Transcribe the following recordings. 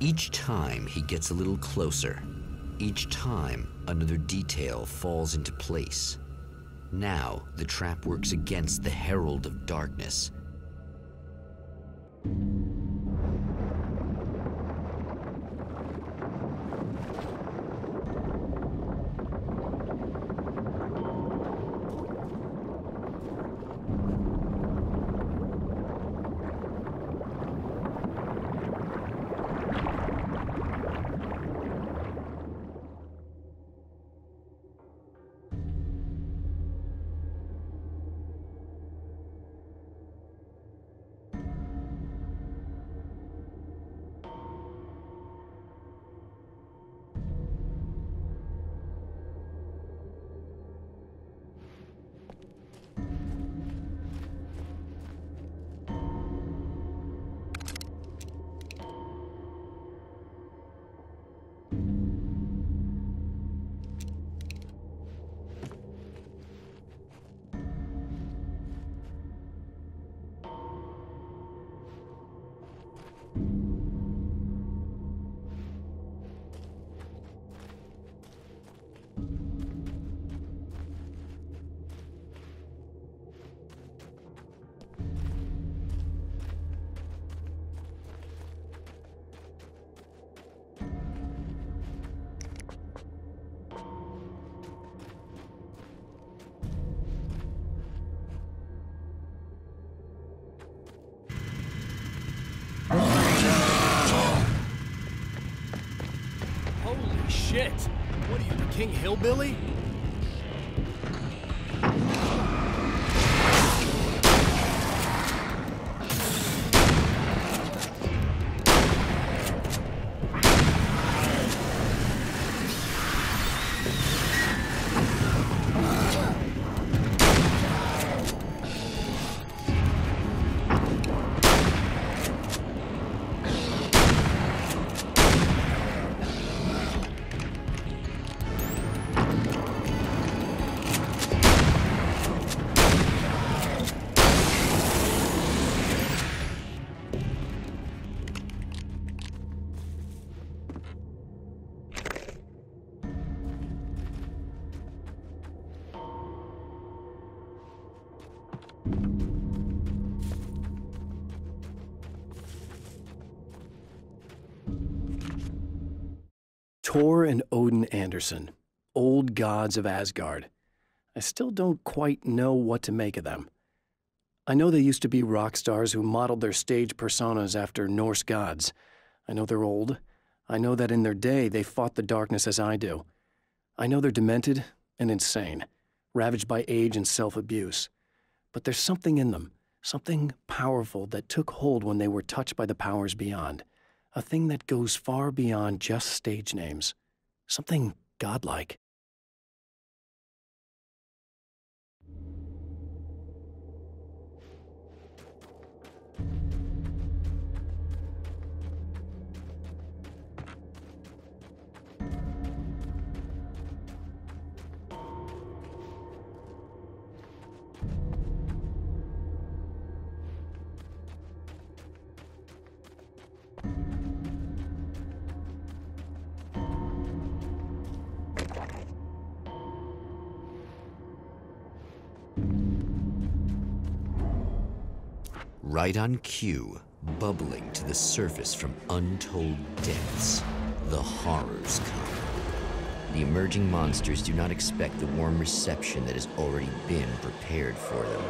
Each time he gets a little closer. Each time another detail falls into place. Now the trap works against the Herald of Darkness. Holy shit! What are you, the King Hillbilly? Thor and Odin Anderson, old gods of Asgard. I still don't quite know what to make of them. I know they used to be rock stars who modeled their stage personas after Norse gods. I know they're old. I know that in their day they fought the darkness as I do. I know they're demented and insane, ravaged by age and self-abuse. But there's something in them, something powerful that took hold when they were touched by the powers beyond. A thing that goes far beyond just stage names. Something godlike. Right on cue, bubbling to the surface from untold depths, the horrors come. The emerging monsters do not expect the warm reception that has already been prepared for them.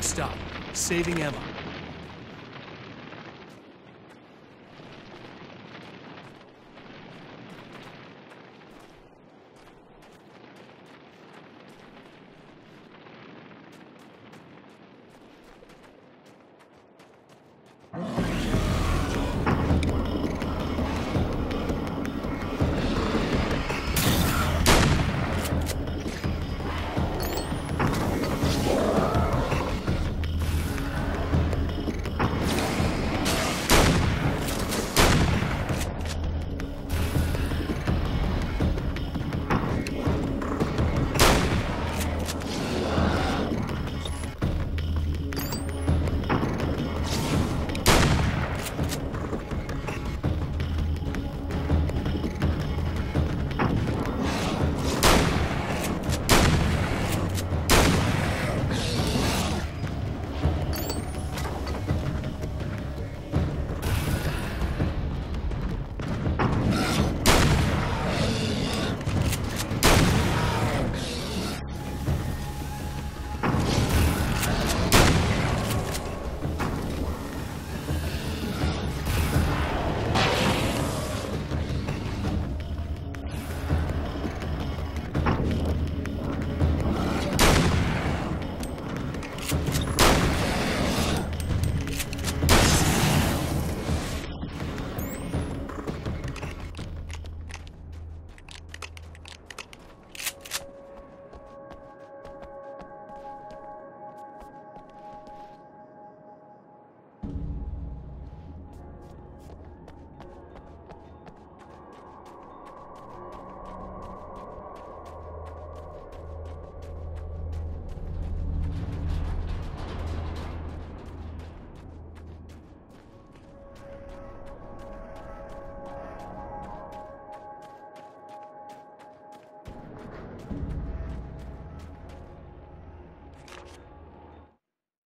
stop. Saving Emma.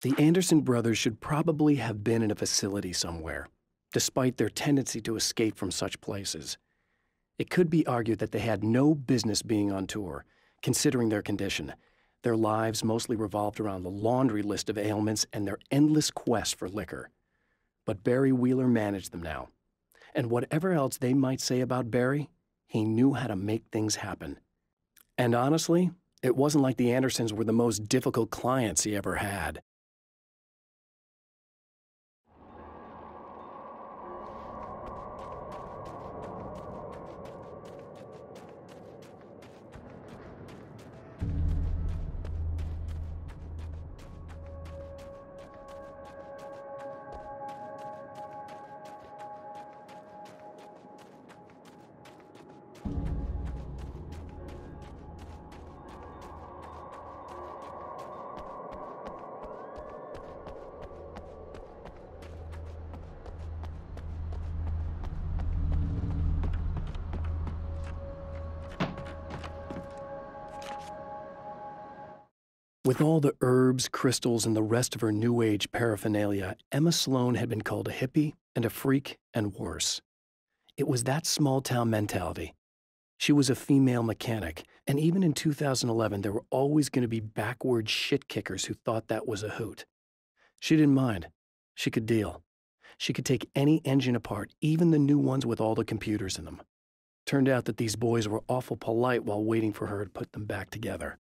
The Anderson brothers should probably have been in a facility somewhere, despite their tendency to escape from such places. It could be argued that they had no business being on tour, considering their condition. Their lives mostly revolved around the laundry list of ailments and their endless quest for liquor. But Barry Wheeler managed them now. And whatever else they might say about Barry, he knew how to make things happen. And honestly, it wasn't like the Andersons were the most difficult clients he ever had. With all the herbs, crystals, and the rest of her New Age paraphernalia, Emma Sloan had been called a hippie and a freak and worse. It was that small-town mentality. She was a female mechanic, and even in 2011, there were always going to be backward shit-kickers who thought that was a hoot. She didn't mind. She could deal. She could take any engine apart, even the new ones with all the computers in them. Turned out that these boys were awful polite while waiting for her to put them back together.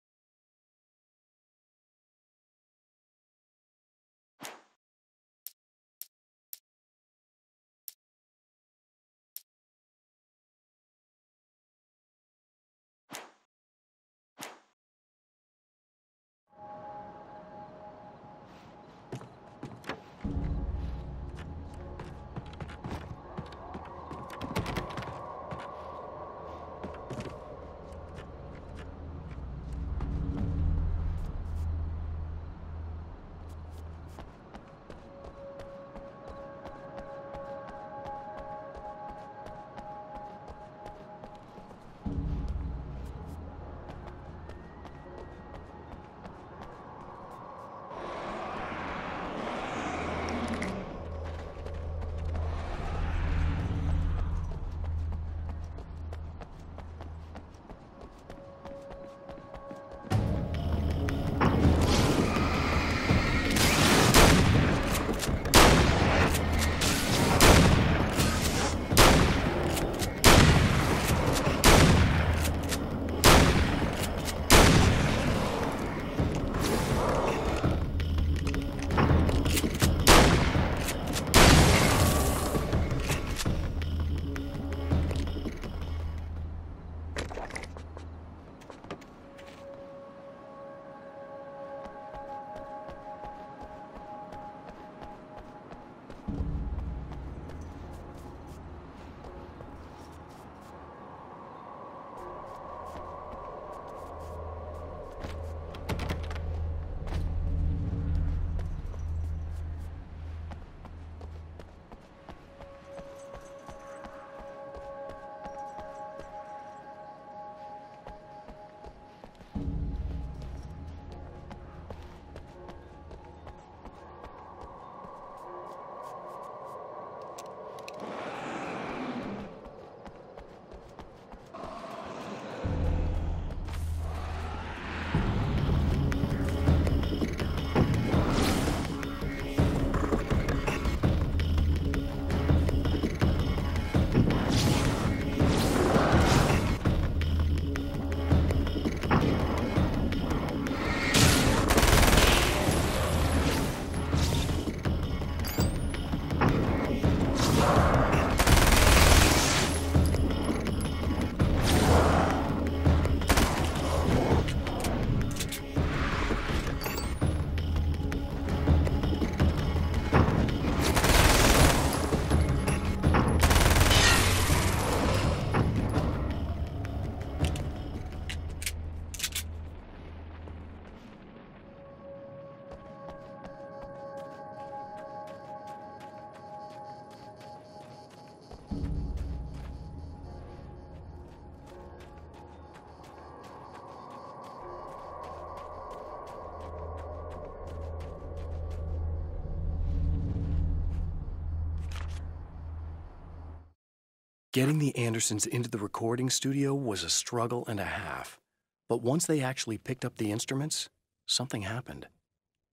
Getting the Andersons into the recording studio was a struggle and a half. But once they actually picked up the instruments, something happened.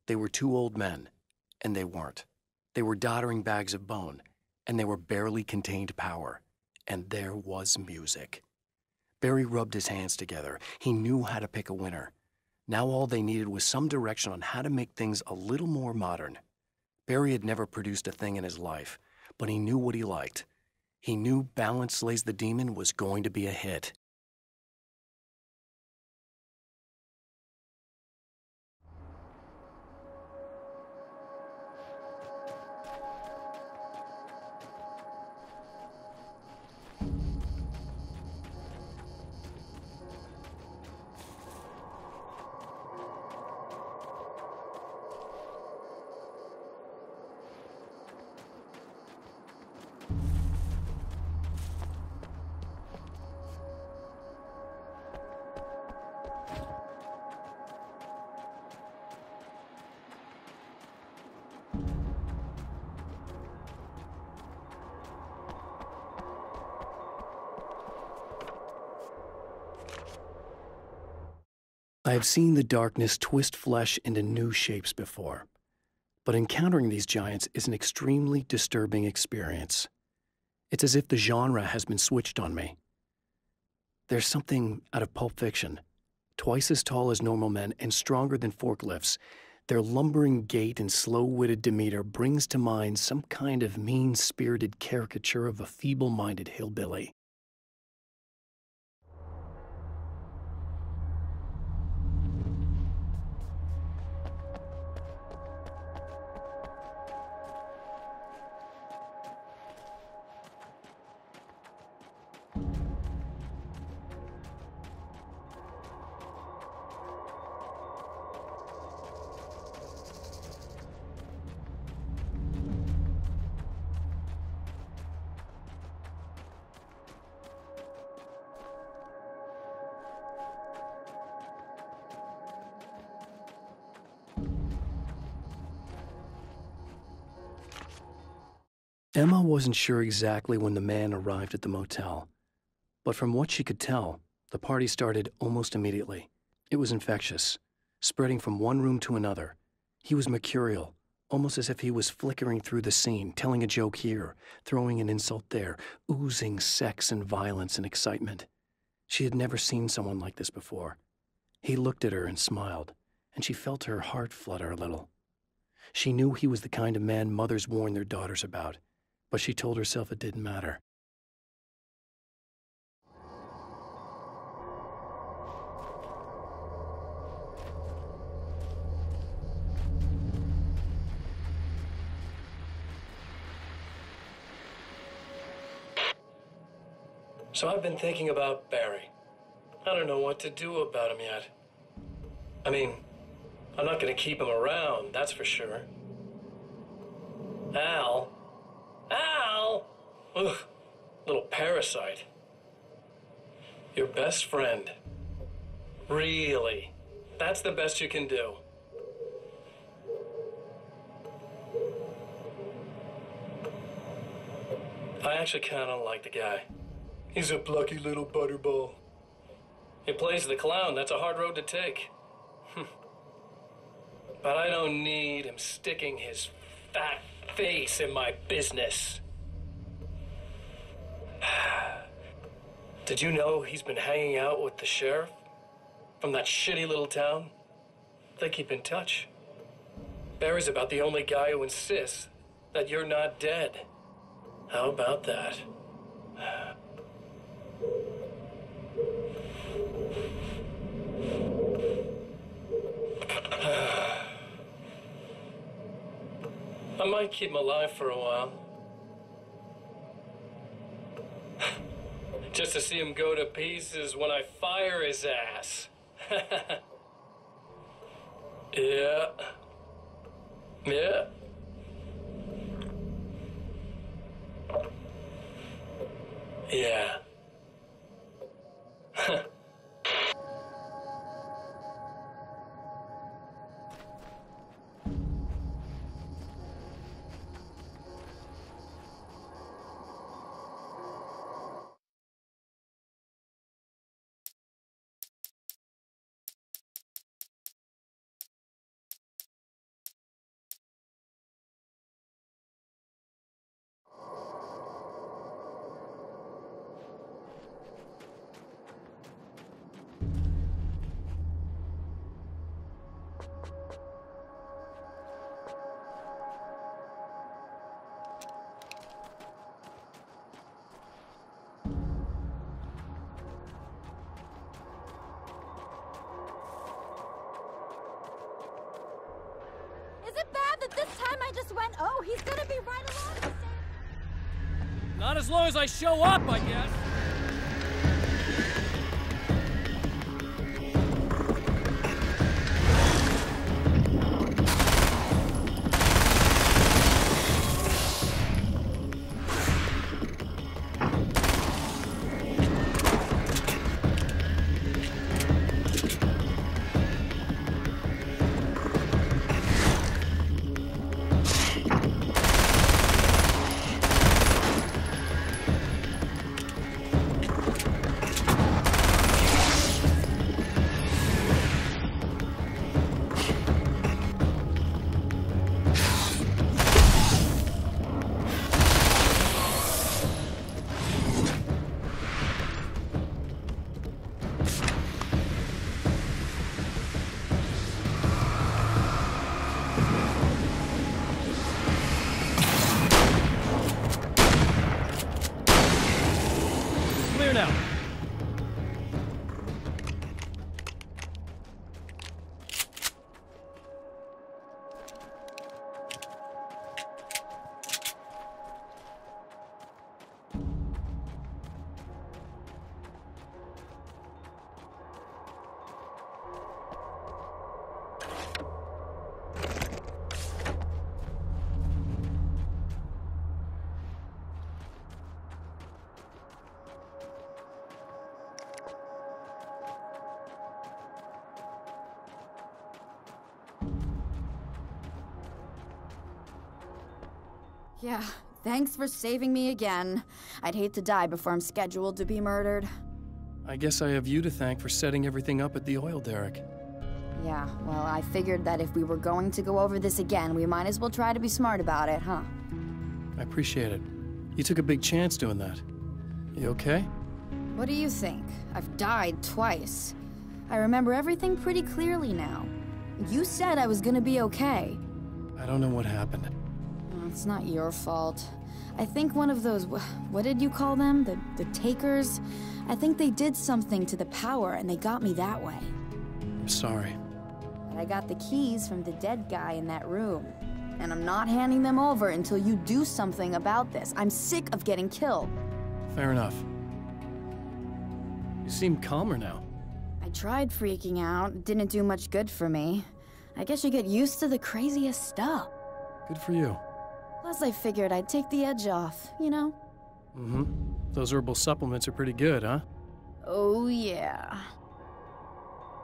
They were two old men, and they weren't. They were doddering bags of bone, and they were barely contained power. And there was music. Barry rubbed his hands together. He knew how to pick a winner. Now all they needed was some direction on how to make things a little more modern. Barry had never produced a thing in his life, but he knew what he liked. He knew Balance Slays the Demon was going to be a hit. I have seen the darkness twist flesh into new shapes before, but encountering these giants is an extremely disturbing experience. It's as if the genre has been switched on me. There's something out of Pulp Fiction. Twice as tall as normal men and stronger than forklifts, their lumbering gait and slow-witted demeanor brings to mind some kind of mean-spirited caricature of a feeble-minded hillbilly. Emma wasn't sure exactly when the man arrived at the motel, but from what she could tell, the party started almost immediately. It was infectious, spreading from one room to another. He was mercurial, almost as if he was flickering through the scene, telling a joke here, throwing an insult there, oozing sex and violence and excitement. She had never seen someone like this before. He looked at her and smiled, and she felt her heart flutter a little. She knew he was the kind of man mothers warn their daughters about, but she told herself it didn't matter. So I've been thinking about Barry. I don't know what to do about him yet. I mean, I'm not going to keep him around, that's for sure. Al? Ugh, little parasite. Your best friend. Really? That's the best you can do? I actually kind of like the guy. He's a plucky little butterball. He plays the clown. That's a hard road to take. But I don't need him sticking his fat face in my business. Did you know he's been hanging out with the sheriff from that shitty little town? They keep in touch. Barry's about the only guy who insists that you're not dead. How about that? I might keep him alive for a while. Just to see him go to pieces when I fire his ass. Yeah. Yeah. Yeah. it bad that this time I just went, oh, he's gonna be right along? Not as long as I show up, I guess. Clear now. Yeah, thanks for saving me again. I'd hate to die before I'm scheduled to be murdered. I guess I have you to thank for setting everything up at the oil derrick. Yeah, well, I figured that if we were going to go over this again, we might as well try to be smart about it, huh? I appreciate it. You took a big chance doing that. You okay? What do you think? I've died twice. I remember everything pretty clearly now. You said I was gonna be okay. I don't know what happened. It's not your fault. I think one of those, what did you call them? The takers? I think they did something to the power and they got me that way. I'm sorry. But I got the keys from the dead guy in that room. And I'm not handing them over until you do something about this. I'm sick of getting killed. Fair enough. You seem calmer now. I tried freaking out. It didn't do much good for me. I guess you get used to the craziest stuff. Good for you. Plus, I figured I'd take the edge off, you know? Mm-hmm. Those herbal supplements are pretty good, huh? Oh, yeah.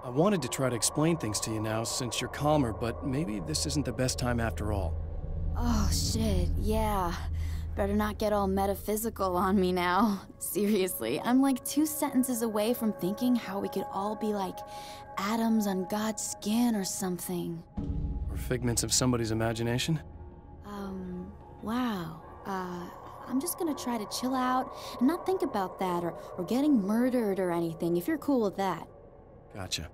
I wanted to try to explain things to you now since you're calmer, but maybe this isn't the best time after all. Oh, shit, yeah. Better not get all metaphysical on me now. Seriously, I'm like 2 sentences away from thinking how we could all be like atoms on God's skin or something. Or figments of somebody's imagination? Wow. I'm just gonna try to chill out and not think about that or getting murdered or anything, if you're cool with that. Gotcha.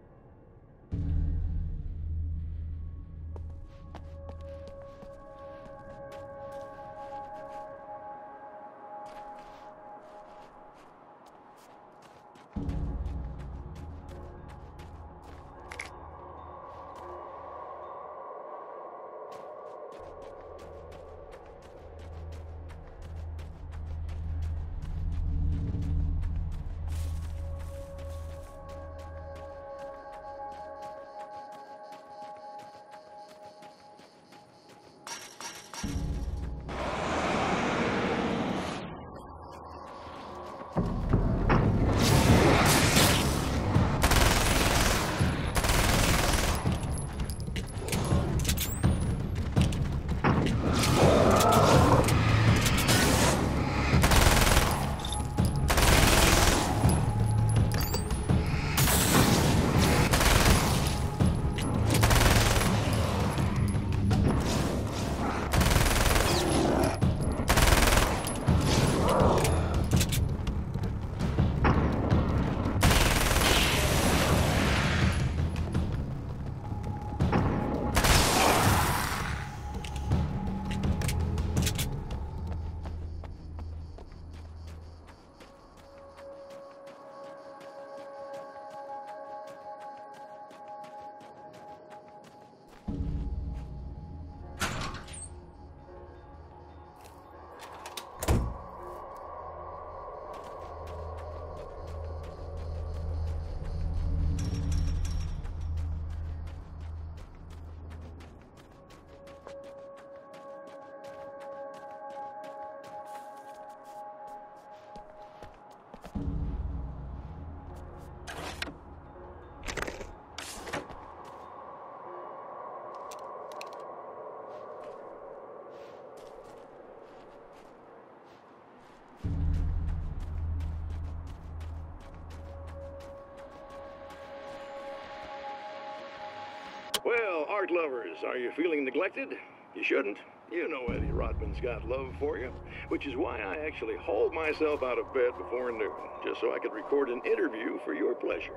art lovers, are you feeling neglected? You shouldn't. You know Eddie Rodman's got love for you, which is why I actually hauled myself out of bed before noon, just so I could record an interview for your pleasure.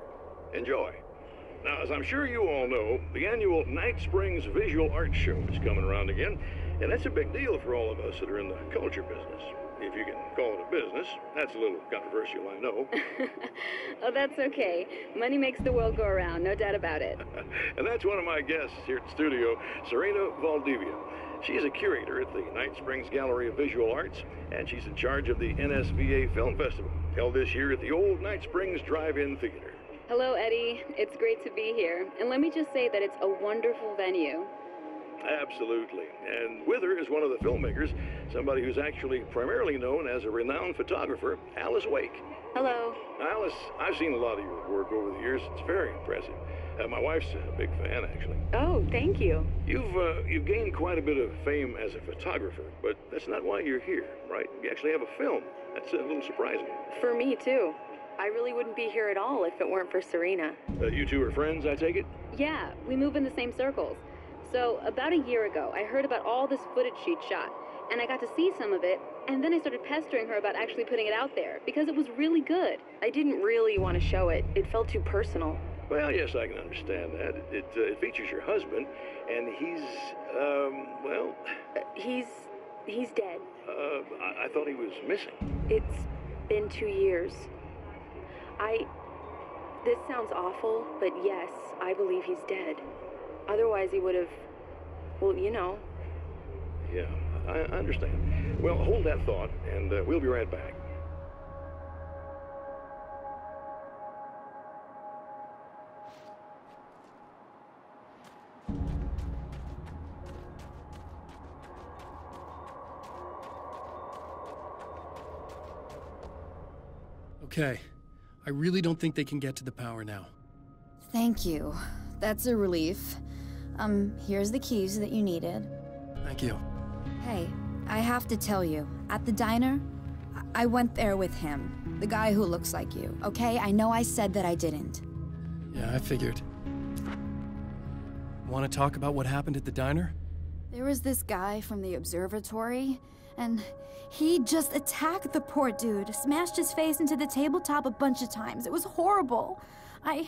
Enjoy. Now, as I'm sure you all know, the annual Night Springs Visual Arts Show is coming around again, and that's a big deal for all of us that are in the culture business. If you can call it a business. That's a little controversial, I know. Oh, that's okay. Money makes the world go around, no doubt about it. And that's one of my guests here at the studio, Serena Valdivia. She's a curator at the Night Springs Gallery of Visual Arts, and she's in charge of the NSVA Film Festival, held this year at the old Night Springs Drive-In Theater. Hello, Eddie. It's great to be here. And let me just say that it's a wonderful venue. Absolutely. And with her is one of the filmmakers, somebody who's actually primarily known as a renowned photographer, Alice Wake. Hello. Alice, I've seen a lot of your work over the years. It's very impressive. My wife's a big fan, actually. Oh, thank you. You've gained quite a bit of fame as a photographer, but that's not why you're here, right? You actually have a film. That's a little surprising. For me, too. I really wouldn't be here at all if it weren't for Serena. You two are friends, I take it? Yeah, we move in the same circles. So, about a year ago, I heard about all this footage she'd shot, and I got to see some of it, and then I started pestering her about actually putting it out there, because it was really good. I didn't really want to show it. It felt too personal. Well, yes, I can understand that. It features your husband, and he's, well... He's dead. I thought he was missing. It's been 2 years. This sounds awful, but yes, I believe he's dead. Otherwise he would have, well, you know. Yeah, I understand. Well, hold that thought, and we'll be right back. Okay. I really don't think they can get to the power now. Thank you. That's a relief. Here's the keys that you needed. Thank you. Hey, I have to tell you, at the diner, I went there with him. The guy who looks like you, okay? I know I said that I didn't. Yeah, I figured. Want to talk about what happened at the diner? There was this guy from the observatory, and he just attacked the poor dude, smashed his face into the tabletop a bunch of times. It was horrible. I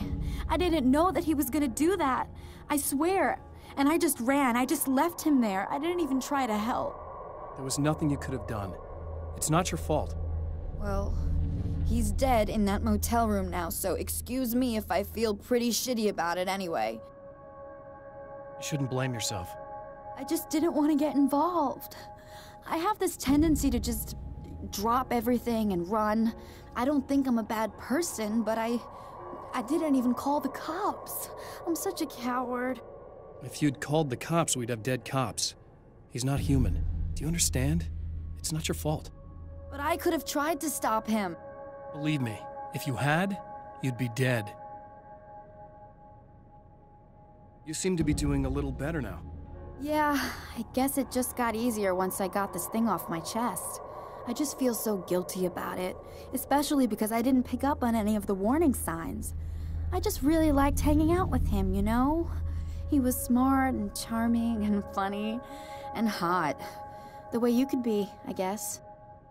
didn't know that he was gonna do that. I swear. And I just ran. I just left him there. I didn't even try to help. There was nothing you could have done. It's not your fault. Well, he's dead in that motel room now, so excuse me if I feel pretty shitty about it anyway. You shouldn't blame yourself. I just didn't want to get involved. I have this tendency to just drop everything and run. I don't think I'm a bad person, but I didn't even call the cops. I'm such a coward. If you'd called the cops, we'd have dead cops. He's not human. Do you understand? It's not your fault. But I could have tried to stop him. Believe me, if you had, you'd be dead. You seem to be doing a little better now. Yeah, I guess it just got easier once I got this thing off my chest. I just feel so guilty about it, especially because I didn't pick up on any of the warning signs. I just really liked hanging out with him, you know? He was smart and charming and funny and hot. The way you could be, I guess.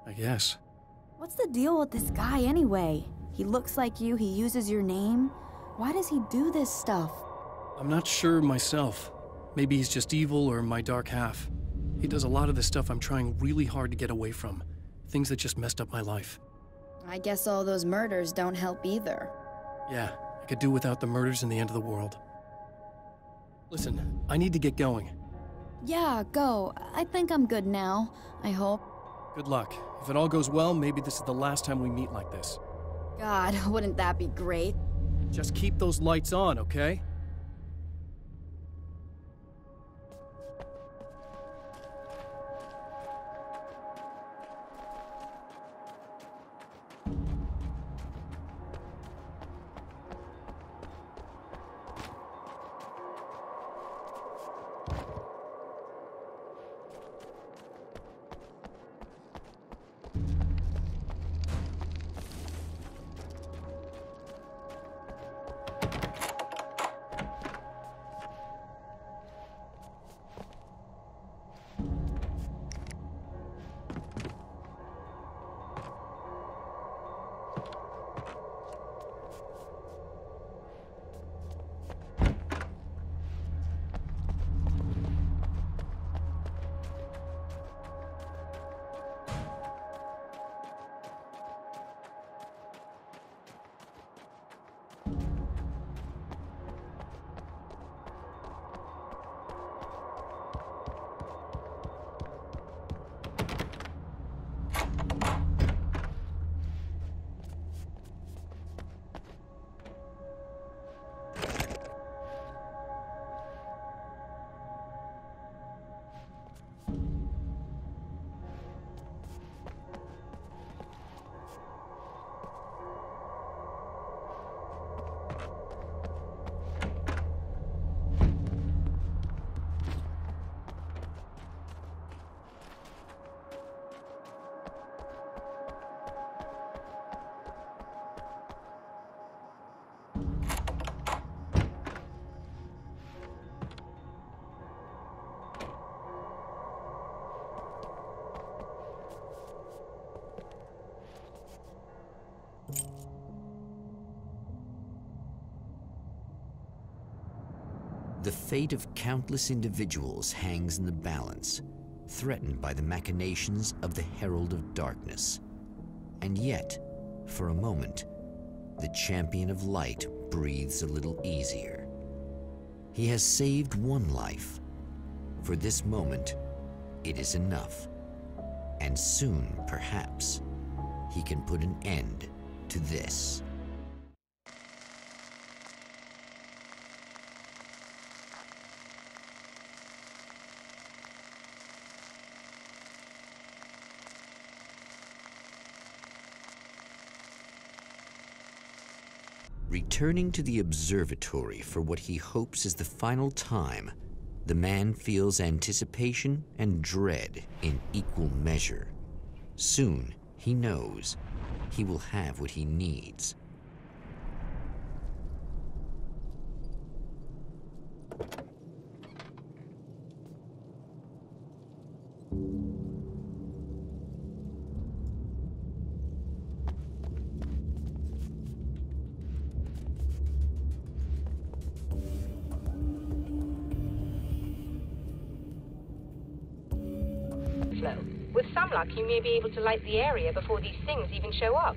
I guess. What's the deal with this guy anyway? He looks like you, he uses your name. Why does he do this stuff? I'm not sure myself. Maybe he's just evil or my dark half. He does a lot of the stuff I'm trying really hard to get away from. Things that just messed up my life. I guess all those murders don't help either. Yeah, I could do without the murders and the end of the world. Listen, I need to get going. Yeah, go. I think I'm good now. I hope. Good luck. If it all goes well, maybe this is the last time we meet like this. God, wouldn't that be great? Just keep those lights on, okay? The fate of countless individuals hangs in the balance, threatened by the machinations of the Herald of Darkness. And yet, for a moment, the champion of light breathes a little easier. He has saved one life. For this moment, it is enough. And soon, perhaps, he can put an end to this. Returning to the observatory for what he hopes is the final time, the man feels anticipation and dread in equal measure. Soon, he knows, he will have what he needs. With some luck, you may be able to light the area before these things even show up.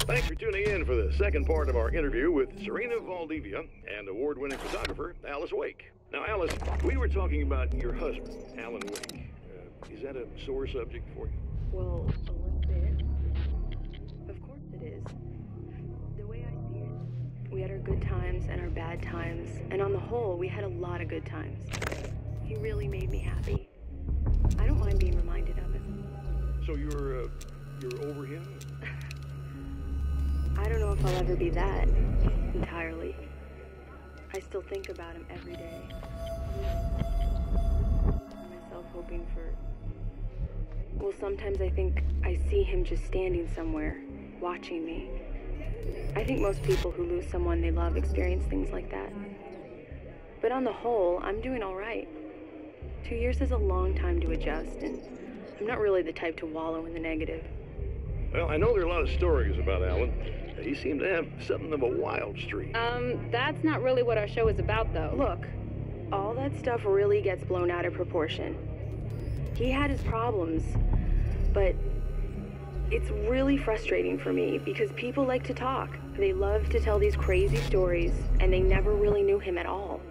Thanks for tuning in for the second part of our interview with Serena Valdivia and award-winning photographer Alice Wake. Now, Alice, we were talking about your husband, Alan Wake. Is that a sore subject for you? Well, a little bit. Of course it is. The way I see it, we had our good times and our bad times, and on the whole, we had a lot of good times. He really made me happy. I don't mind being reminded of him. So you're over him? I don't know if I'll ever be that entirely. I still think about him every day. Myself hoping for... Well, sometimes I think I see him just standing somewhere, watching me. I think most people who lose someone they love experience things like that. But on the whole, I'm doing all right. 2 years is a long time to adjust, and I'm not really the type to wallow in the negative. Well, I know there are a lot of stories about Alan. He seemed to have something of a wild streak. That's not really what our show is about, though. Look, all that stuff really gets blown out of proportion. He had his problems, but it's really frustrating for me because people like to talk. They love to tell these crazy stories, and they never really knew him at all.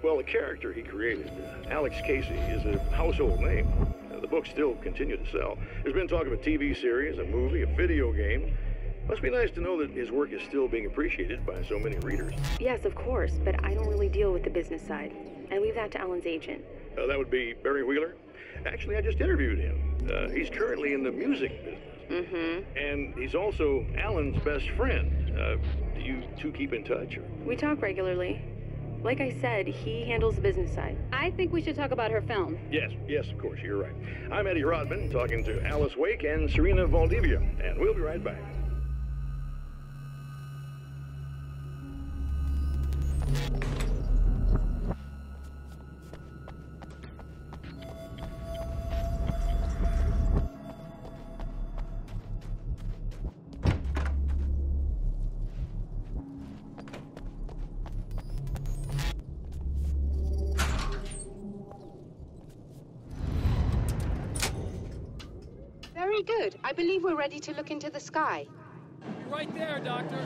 Well, the character he created, Alex Casey, is a household name. The books still continue to sell. There's been talk of a TV series, a movie, a video game. Must be nice to know that his work is still being appreciated by so many readers. Yes, of course, but I don't really deal with the business side. I leave that to Alan's agent. That would be Barry Wheeler. Actually, I just interviewed him. He's currently in the music business. Mm-hmm. And he's also Alan's best friend. Do you two keep in touch? Or? We talk regularly. Like I said, he handles the business side. I think we should talk about her film. Yes, of course, you're right. I'm Eddie Rodman, talking to Alice Wake and Serena Valdivia, and we'll be right back. Very good. I believe we're ready to look into the sky. You're right there, Doctor.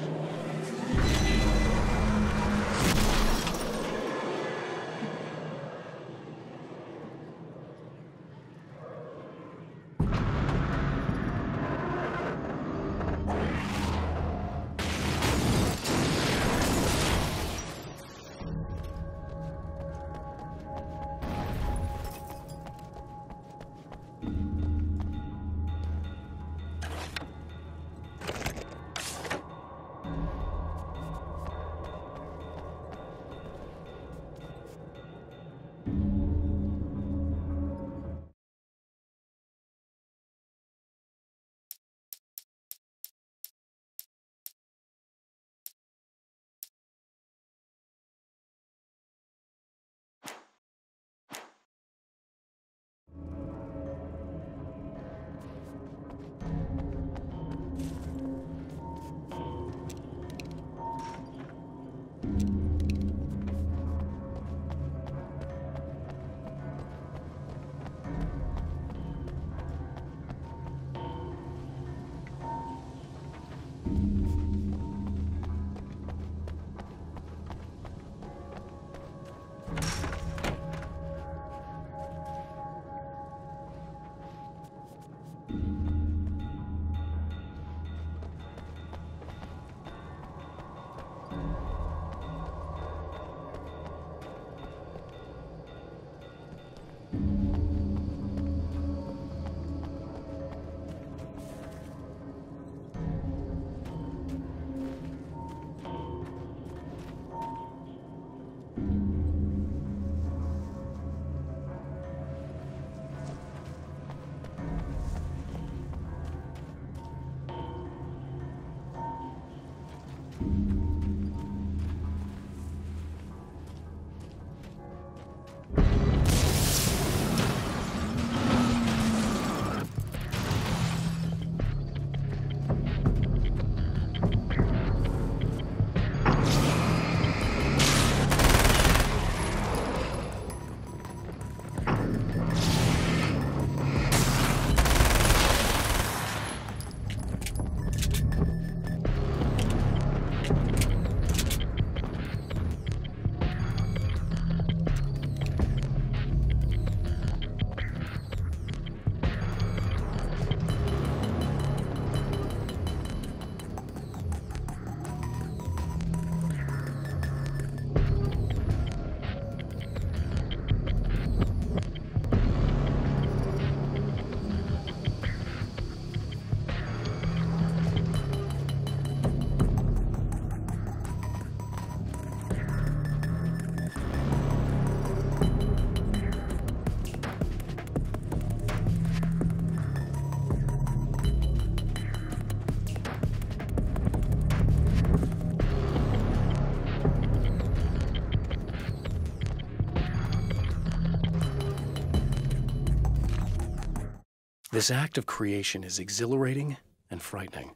This act of creation is exhilarating and frightening.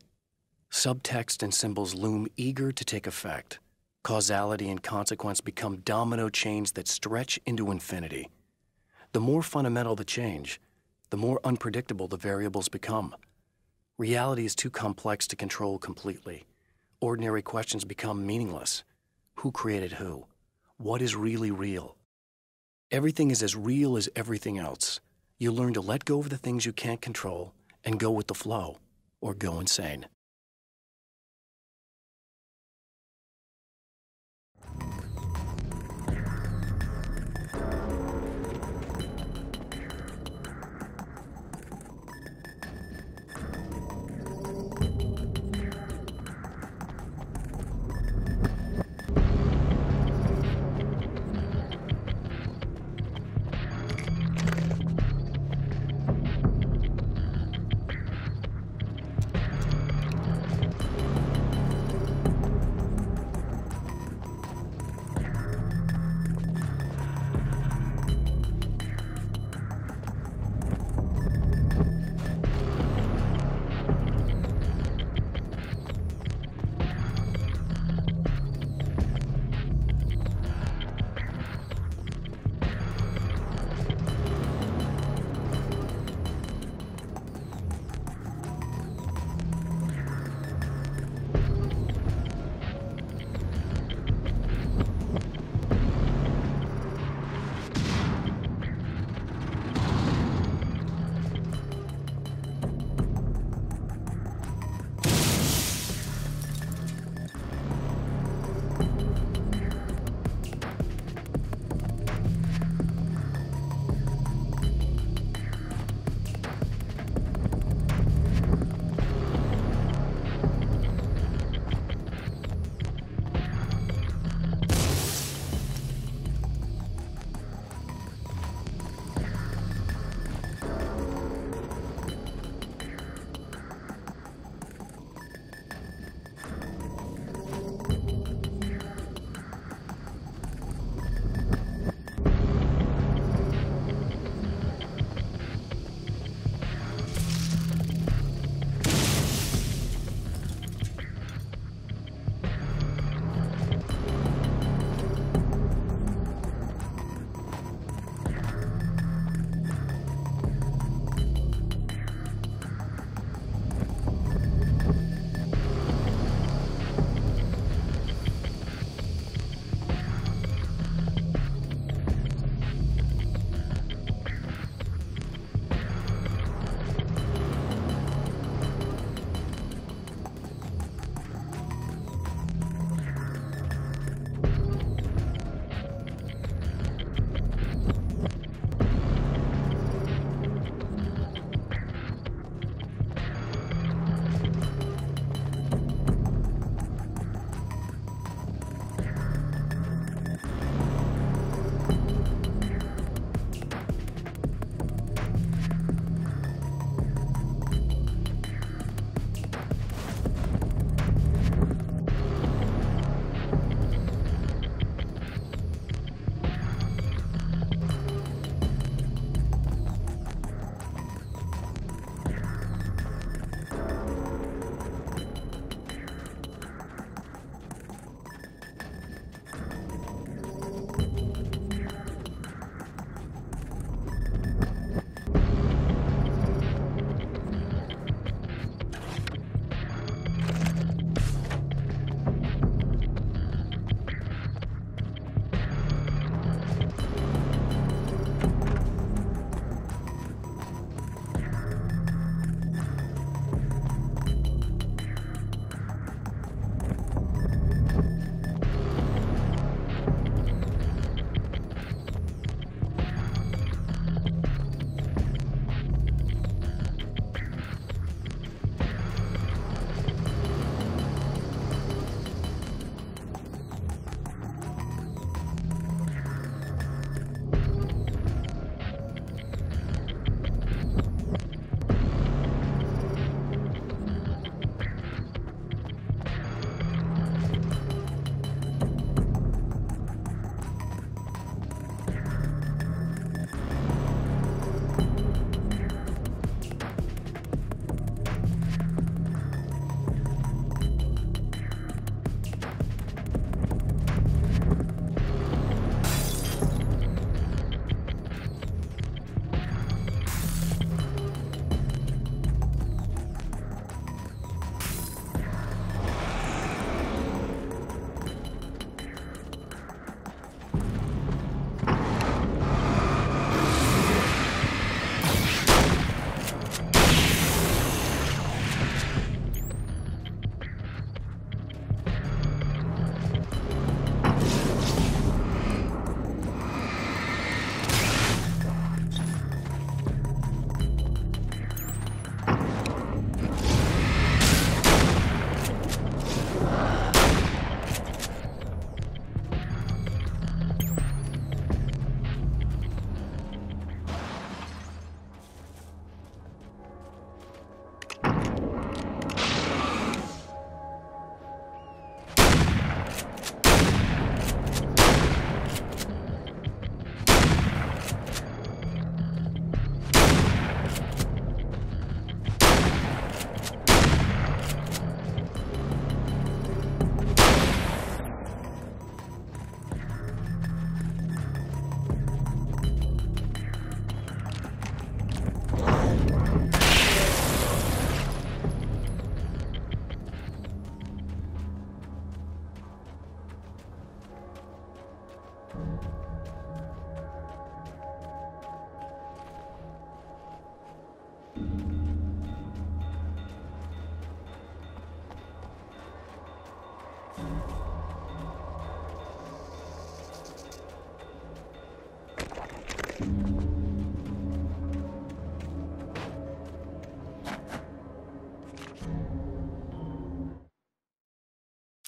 Subtext and symbols loom eager to take effect. Causality and consequence become domino chains that stretch into infinity. The more fundamental the change, the more unpredictable the variables become. Reality is too complex to control completely. Ordinary questions become meaningless. Who created who? What is really real? Everything is as real as everything else. You learn to let go of the things you can't control and go with the flow, or go insane.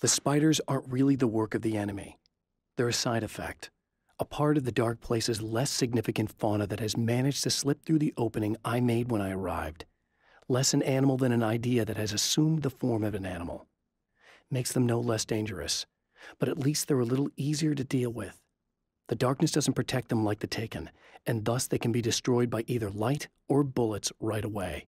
The spiders aren't really the work of the enemy. They're a side effect, a part of the dark place's less significant fauna that has managed to slip through the opening I made when I arrived. Less an animal than an idea that has assumed the form of an animal. Makes them no less dangerous, but at least they're a little easier to deal with. The darkness doesn't protect them like the Taken, and thus they can be destroyed by either light or bullets right away.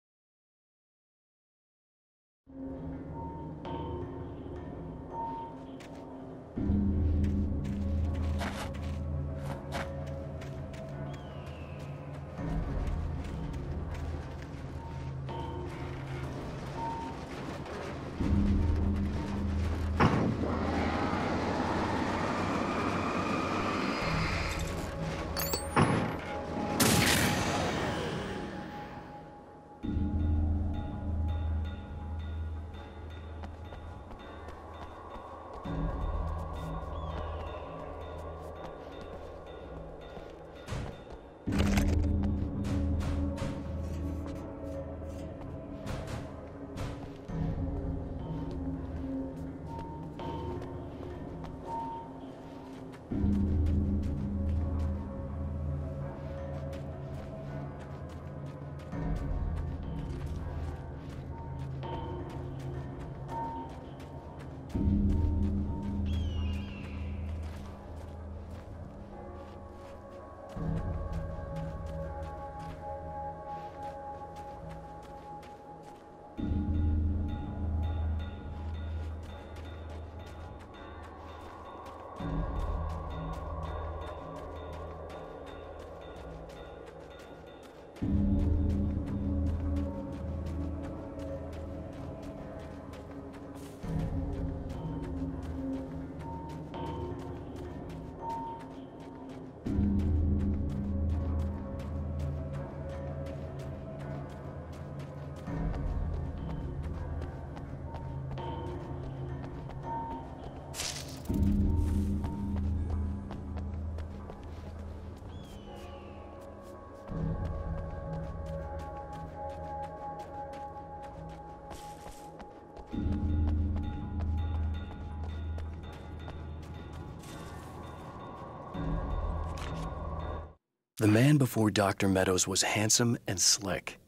The man before Dr. Meadows was handsome and slick.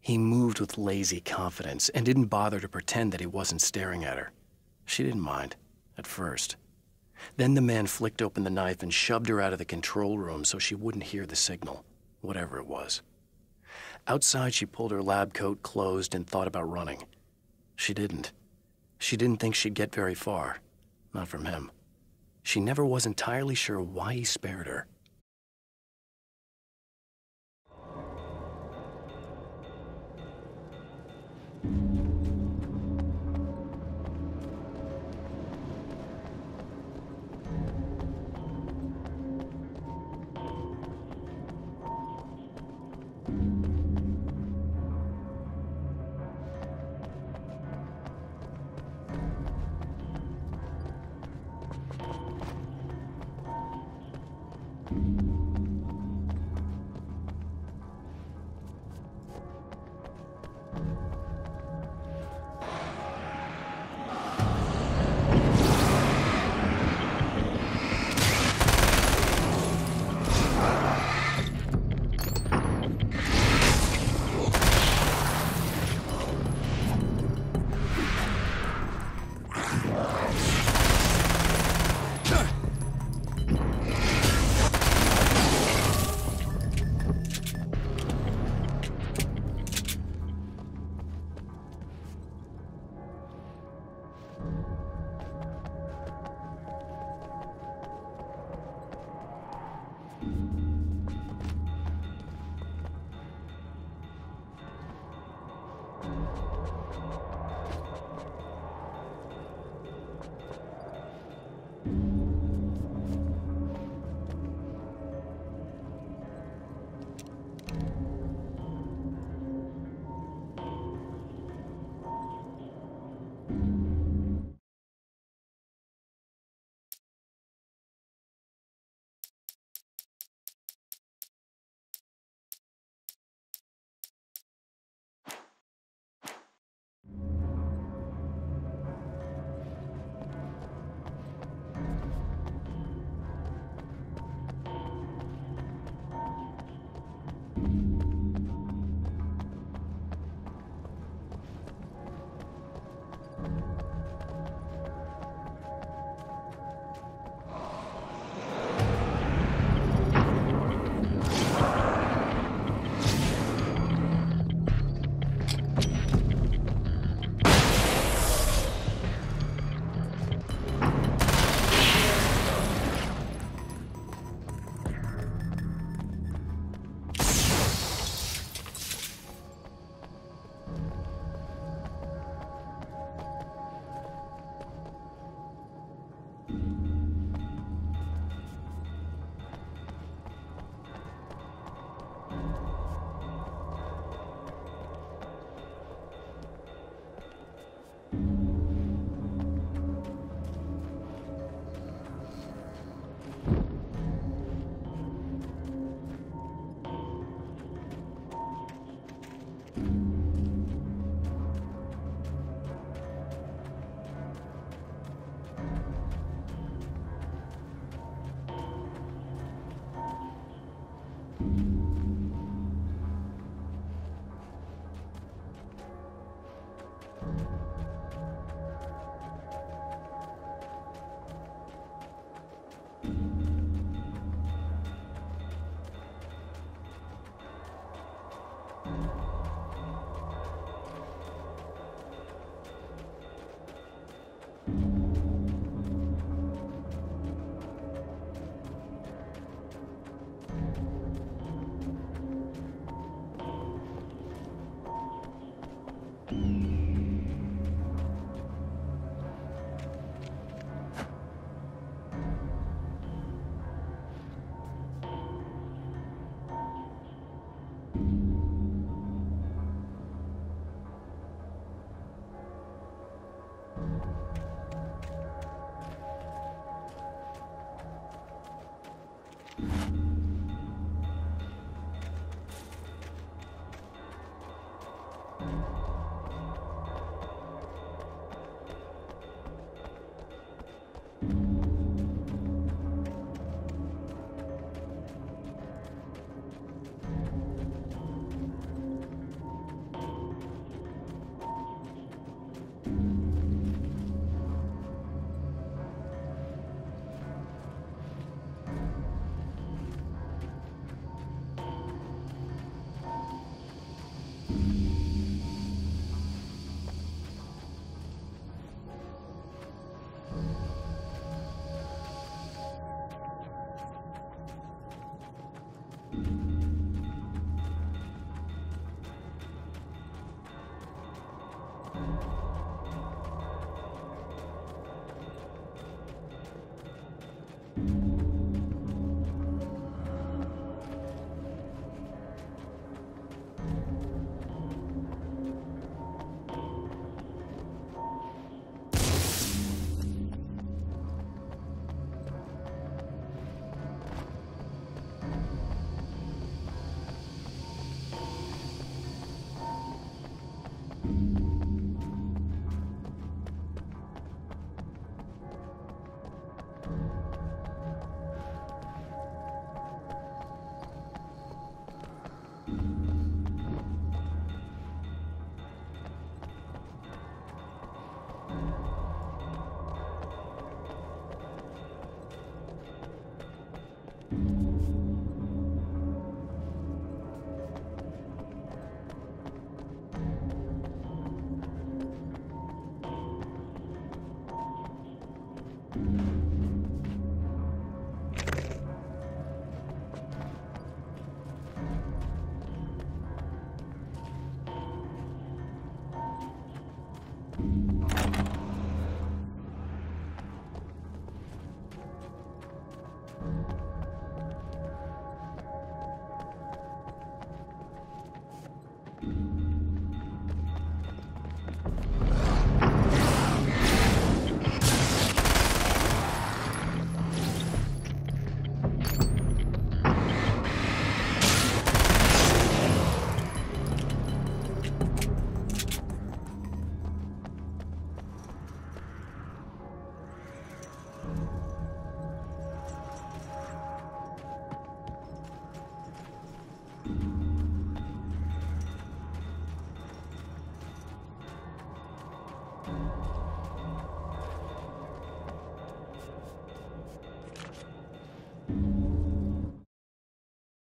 He moved with lazy confidence and didn't bother to pretend that he wasn't staring at her. She didn't mind, at first. Then the man flicked open the knife and shoved her out of the control room so she wouldn't hear the signal, whatever it was. Outside, she pulled her lab coat closed and thought about running. She didn't. She didn't think she'd get very far. Not from him. She never was entirely sure why he spared her.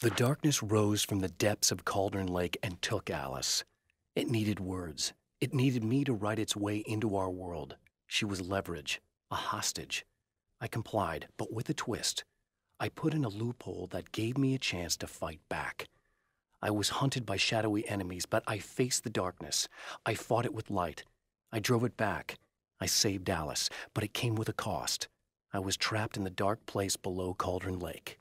The darkness rose from the depths of Cauldron Lake and took Alice. It needed words. It needed me to write its way into our world. She was leverage, a hostage. I complied, but with a twist. I put in a loophole that gave me a chance to fight back. I was hunted by shadowy enemies, but I faced the darkness. I fought it with light. I drove it back. I saved Alice, but it came with a cost. I was trapped in the dark place below Cauldron Lake.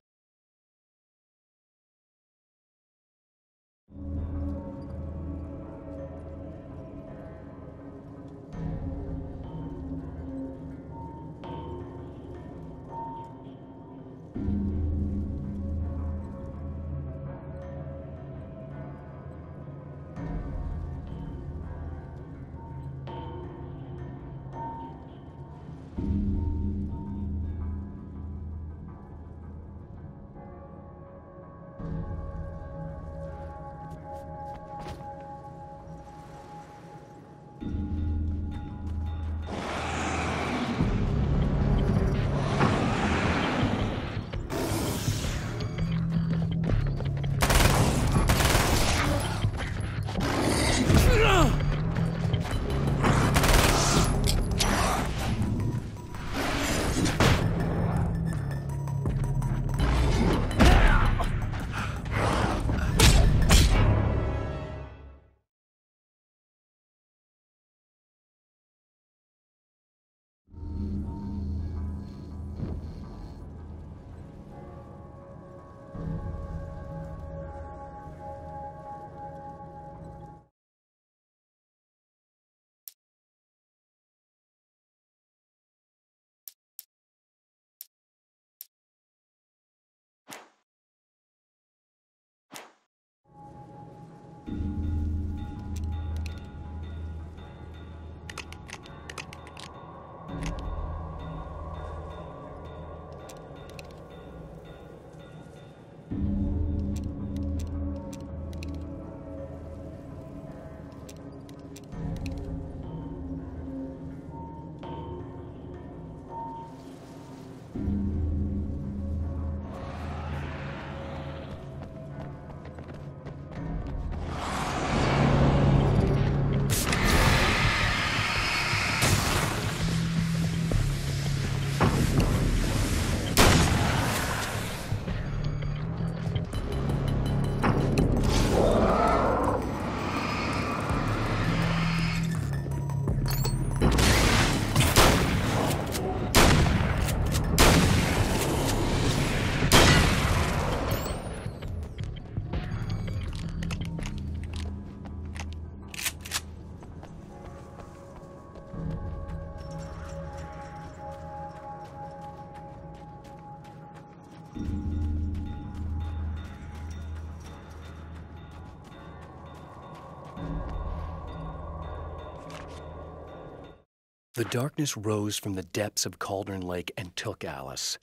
The darkness rose from the depths of Cauldron Lake and took Alice.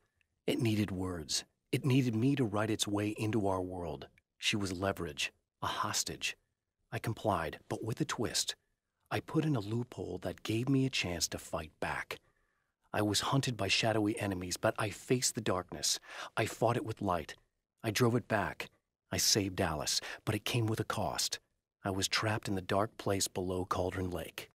It needed words. It needed me to write its way into our world. She was leverage, a hostage. I complied, but with a twist. I put in a loophole that gave me a chance to fight back. I was hunted by shadowy enemies, but I faced the darkness. I fought it with light. I drove it back. I saved Alice, but it came with a cost. I was trapped in the dark place below Cauldron Lake.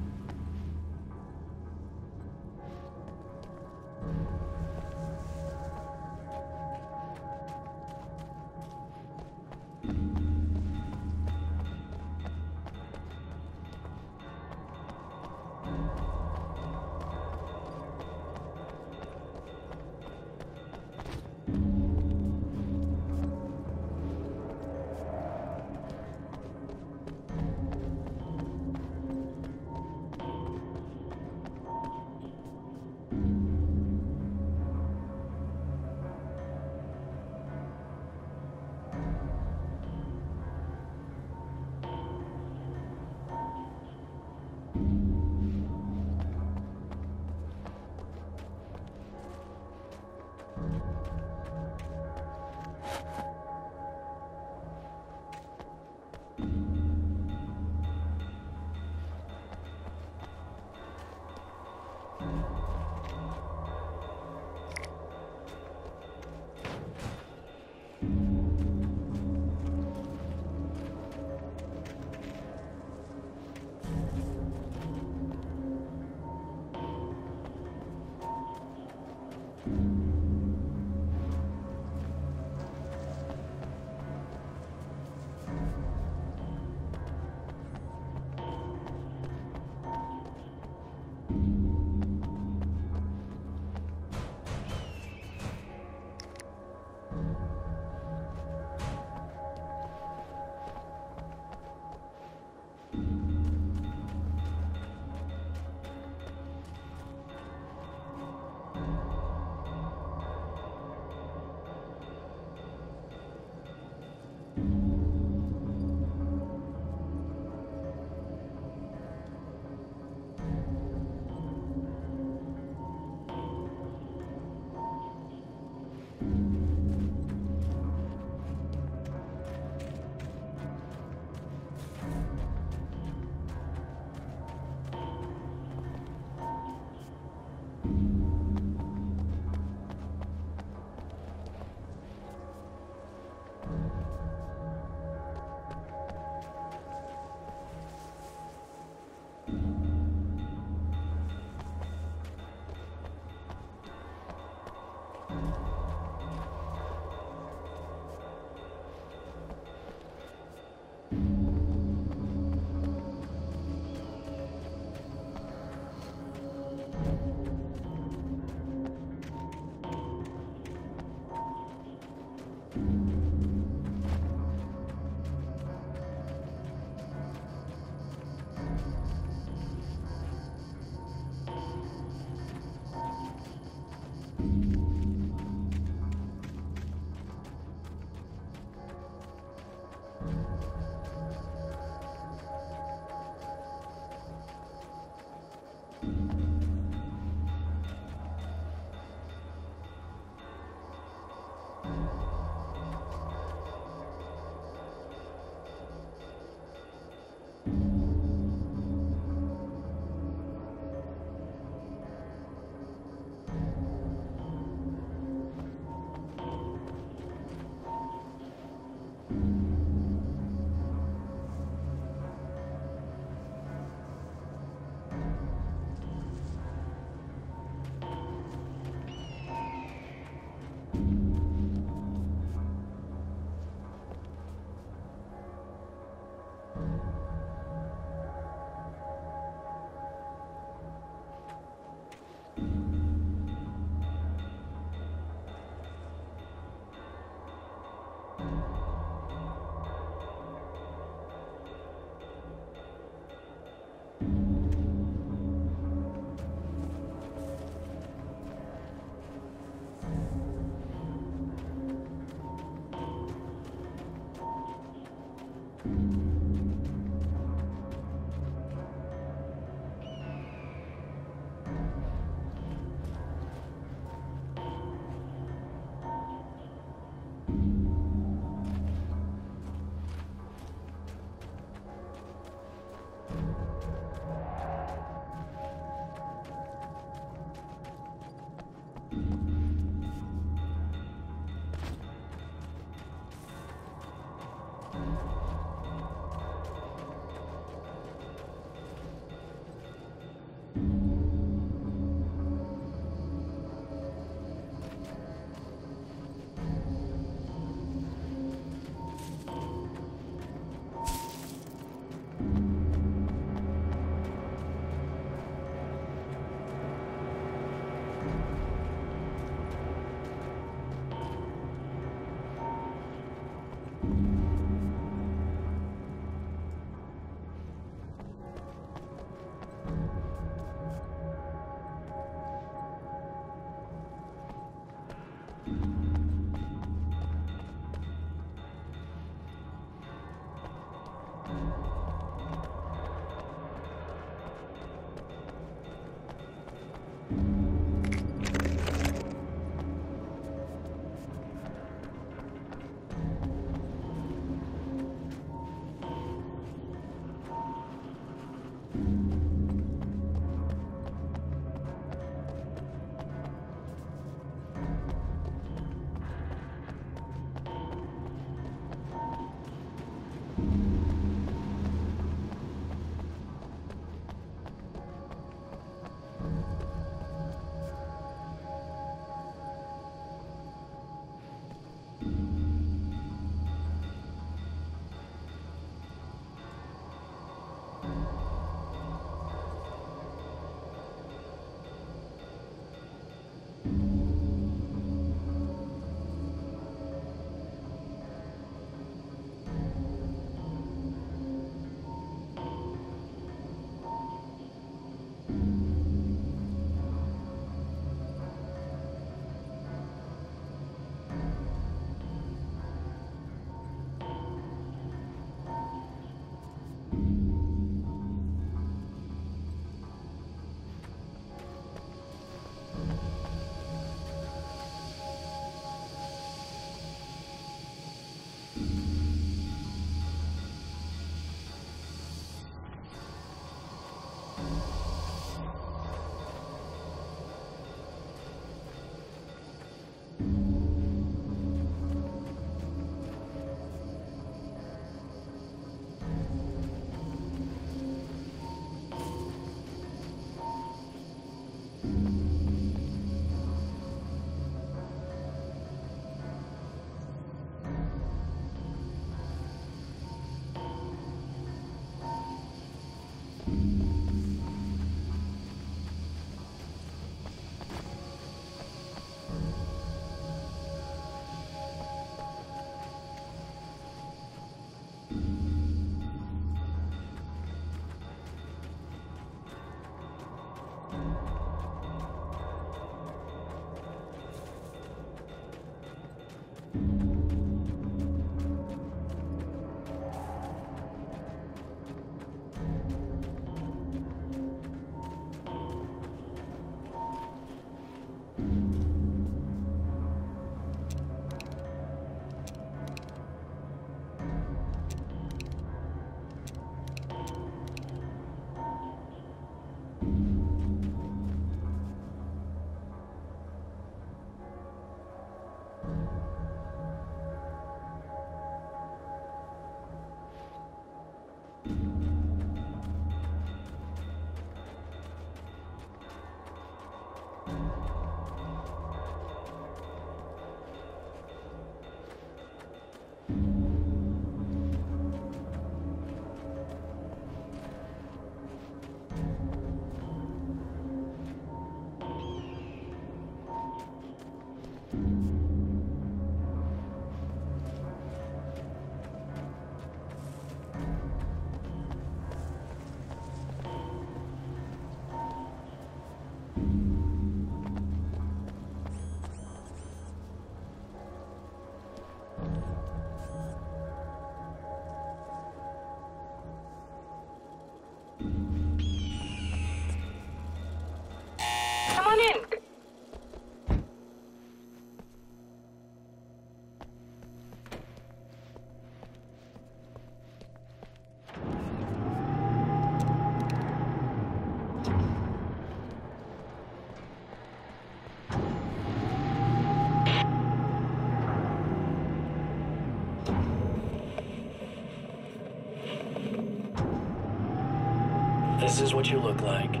This is what you look like.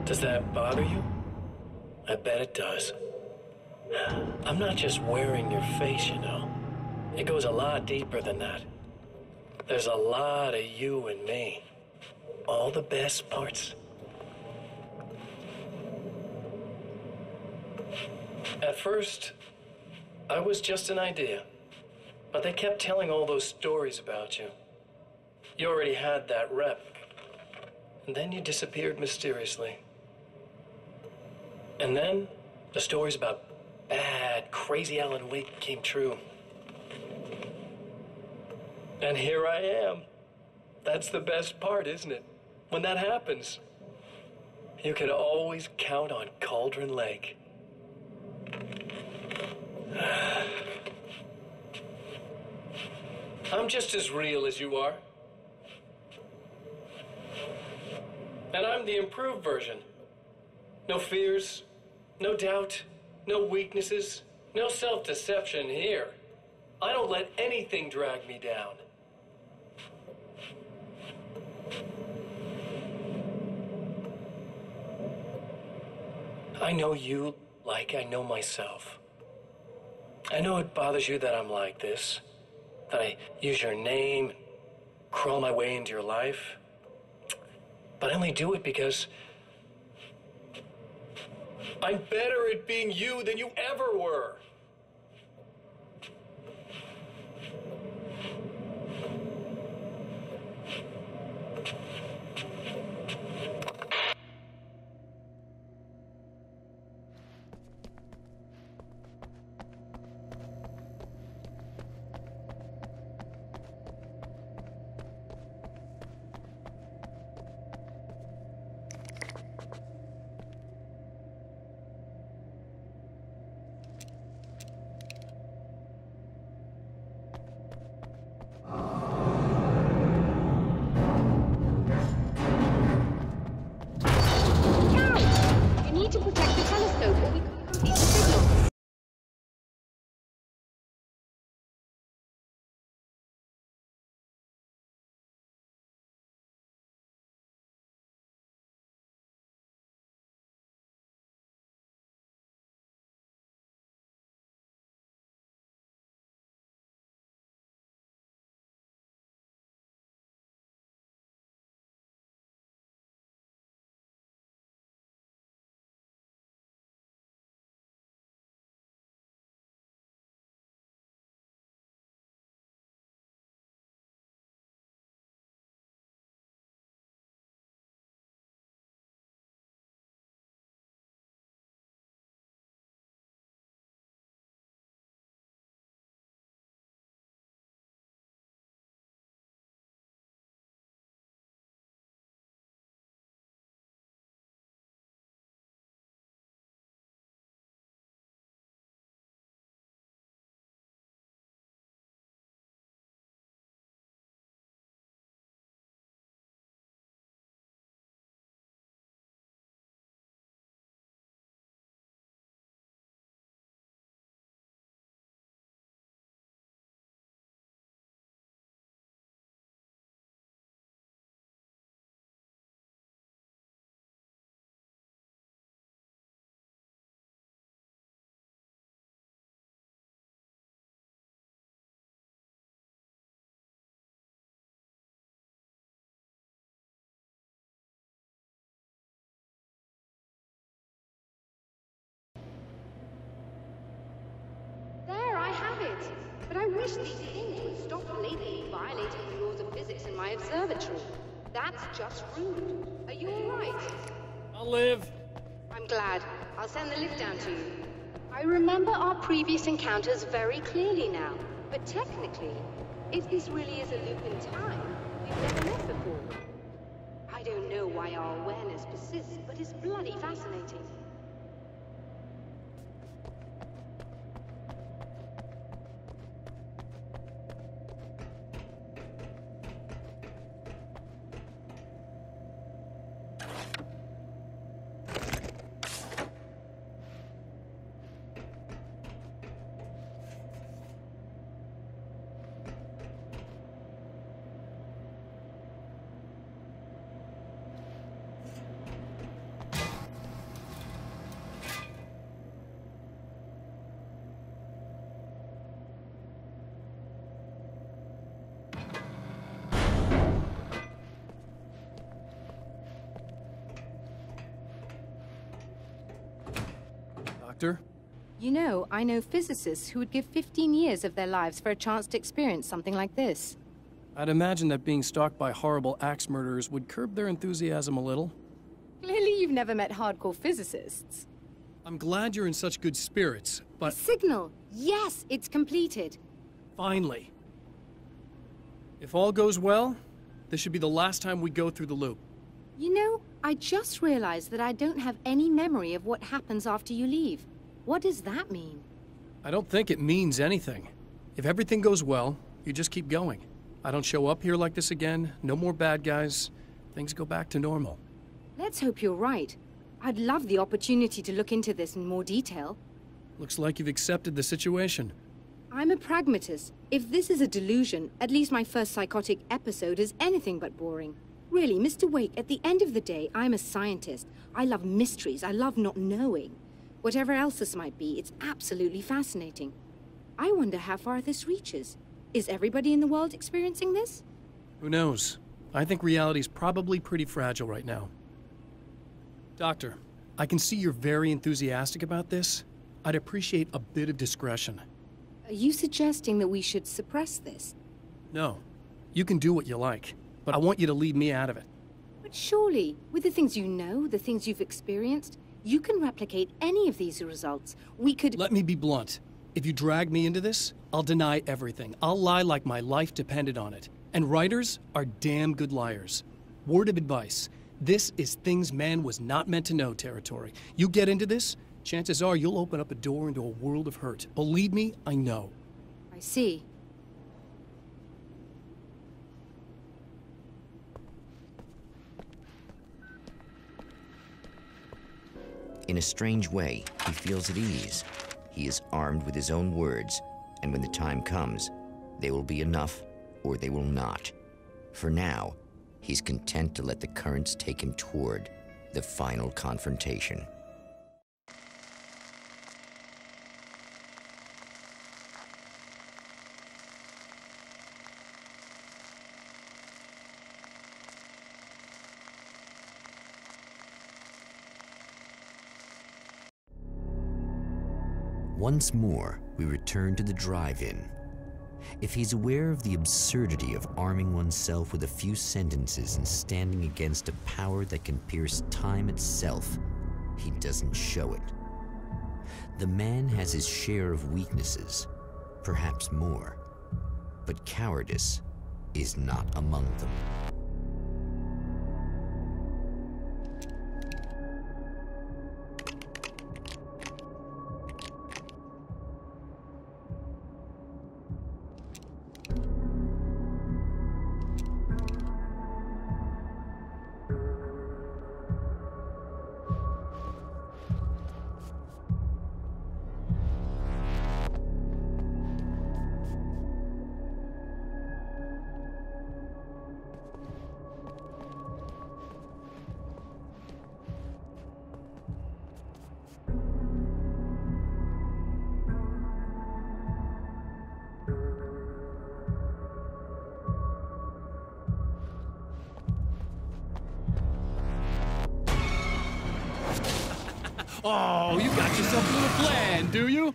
Does that bother you? I bet it does. I'm not just wearing your face, you know. It goes a lot deeper than that. There's a lot of you and me. All the best parts. At first, I was just an idea. But they kept telling all those stories about you. You already had that rep. And then you disappeared mysteriously. And then, the stories about bad, crazy Alan Wake came true. And here I am. That's the best part, isn't it? When that happens, you can always count on Cauldron Lake. I'm just as real as you are. And I'm the improved version. No fears, no doubt, no weaknesses, no self-deception here. I don't let anything drag me down. I know you like I know myself. I know it bothers you that I'm like this, that I use your name, crawl my way into your life. But I only do it because I'm better at being you than you ever were. To protect the telescope, or we could complete the signal. There, I have it. But I wish these things would stop blatantly violating the laws of physics in my observatory. That's just rude. Are you all right? I'll live. I'm glad. I'll send the lift down to you. I remember our previous encounters very clearly now. But technically, if this really is a loop in time, we've never met before. I don't know why our awareness persists, but it's bloody fascinating. Doctor? You know, I know physicists who would give 15 years of their lives for a chance to experience something like this. I'd imagine that being stalked by horrible axe murderers would curb their enthusiasm a little. Clearly you've never met hardcore physicists. I'm glad you're in such good spirits, but... Signal! Yes, it's completed. Finally. If all goes well, this should be the last time we go through the loop. You know, I just realized that I don't have any memory of what happens after you leave. What does that mean? I don't think it means anything. If everything goes well, you just keep going. I don't show up here like this again, no more bad guys. Things go back to normal. Let's hope you're right. I'd love the opportunity to look into this in more detail. Looks like you've accepted the situation. I'm a pragmatist. If this is a delusion, at least my first psychotic episode is anything but boring. Really, Mr. Wake, at the end of the day, I'm a scientist. I love mysteries. I love not knowing. Whatever else this might be, it's absolutely fascinating. I wonder how far this reaches. Is everybody in the world experiencing this? Who knows? I think reality's probably pretty fragile right now. Doctor, I can see you're very enthusiastic about this. I'd appreciate a bit of discretion. Are you suggesting that we should suppress this? No. You can do what you like, but I want you to leave me out of it. But surely, with the things you know, the things you've experienced, you can replicate any of these results. We could... Let me be blunt. If you drag me into this, I'll deny everything. I'll lie like my life depended on it. And writers are damn good liars. Word of advice. This is things man was not meant to know territory. You get into this, chances are you'll open up a door into a world of hurt. Believe me, I know. I see. In a strange way, he feels at ease. He is armed with his own words, and when the time comes, they will be enough or they will not. For now, he's content to let the currents take him toward the final confrontation. Once more, we return to the drive-in. If he's aware of the absurdity of arming oneself with a few sentences and standing against a power that can pierce time itself, he doesn't show it. The man has his share of weaknesses, perhaps more, but cowardice is not among them. Oh, you got yourself a little plan, do you?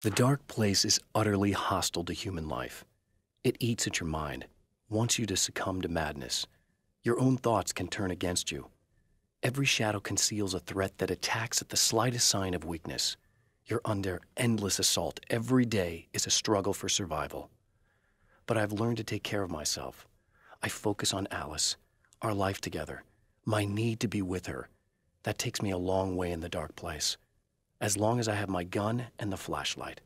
The dark place is utterly hostile to human life. It eats at your mind, wants you to succumb to madness. Your own thoughts can turn against you. Every shadow conceals a threat that attacks at the slightest sign of weakness. You're under endless assault. Every day is a struggle for survival. But I've learned to take care of myself. I focus on Alice, our life together, my need to be with her. That takes me a long way in the dark place, as long as I have my gun and the flashlight.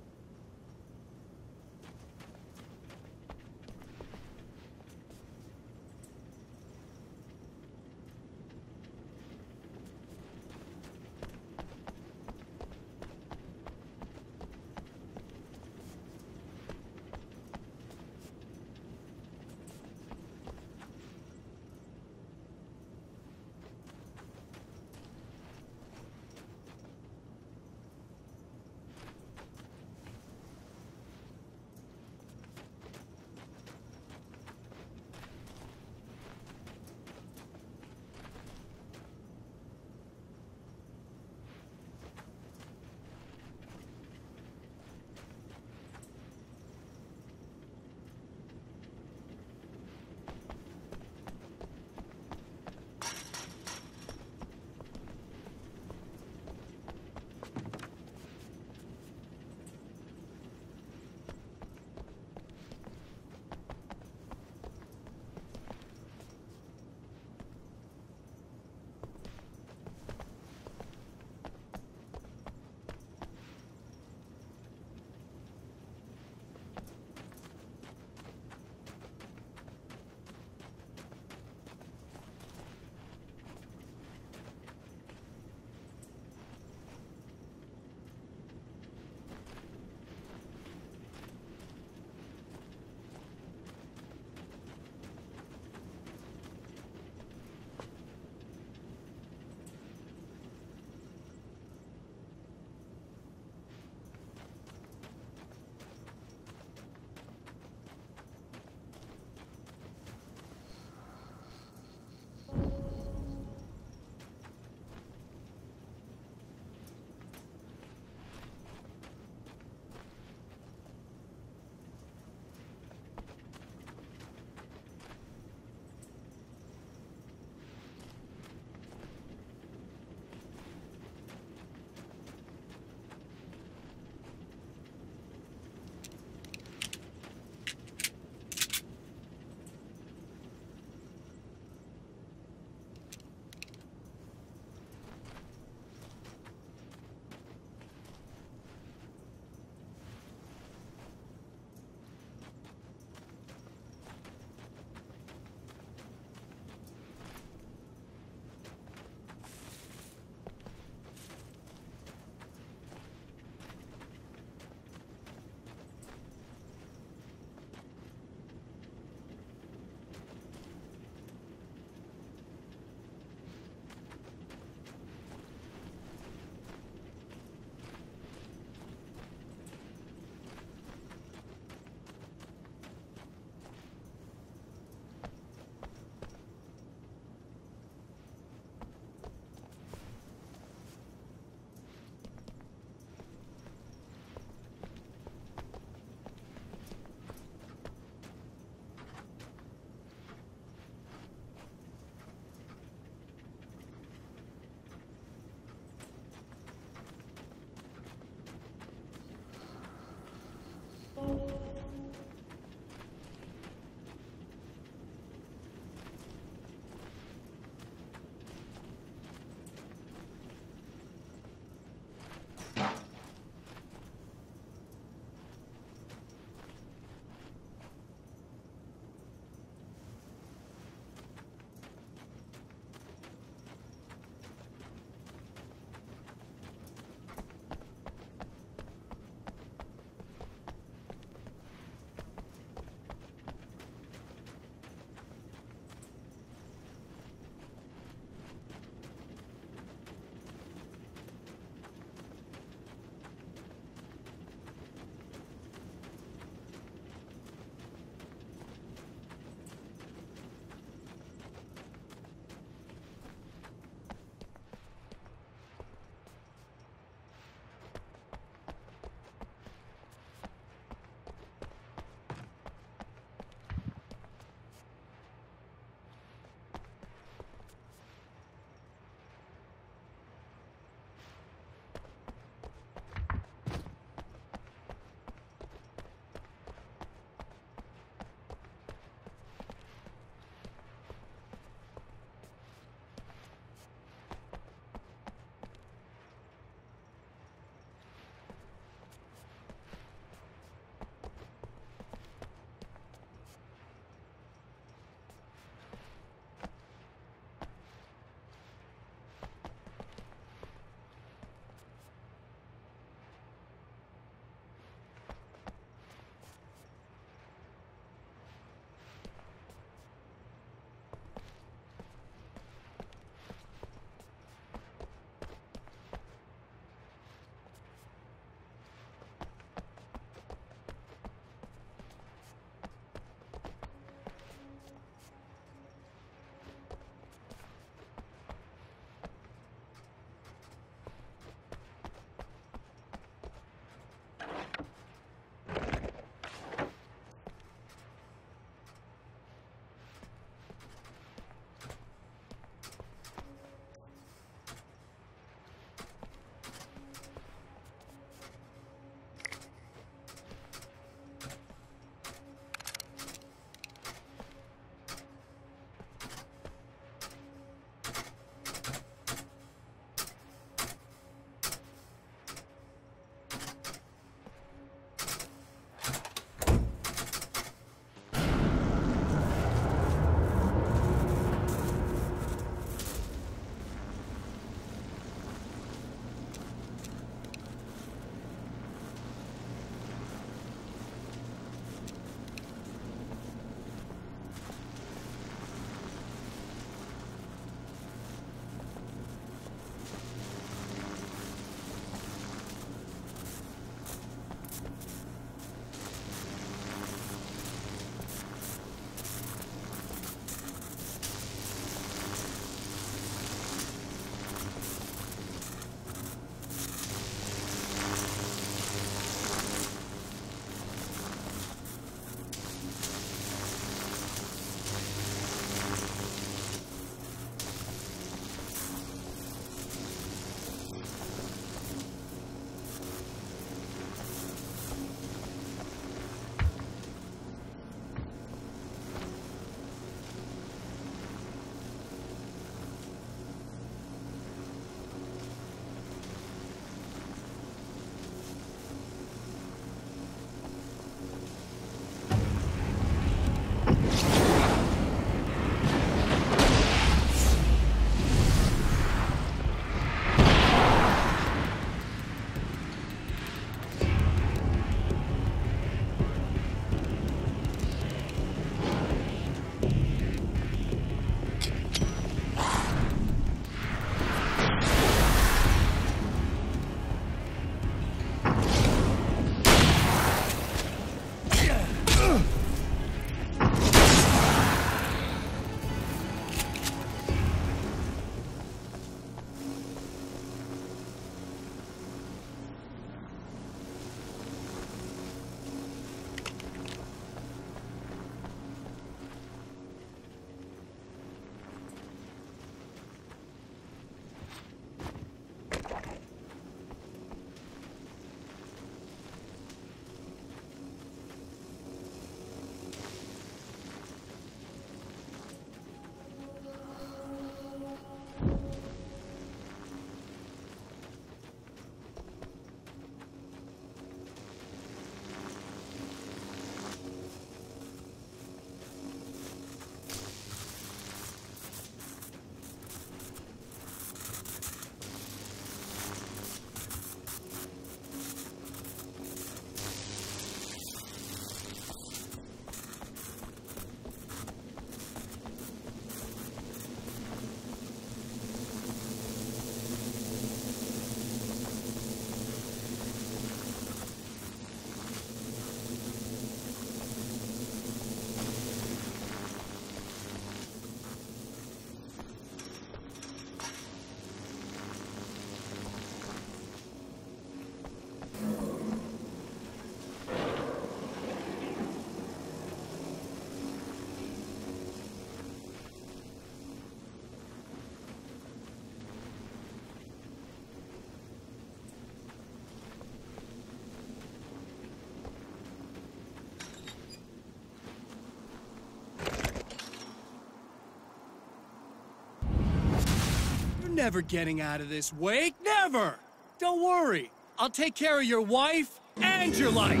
never getting out of this, Wake. Never! Don't worry. I'll take care of your wife and your life.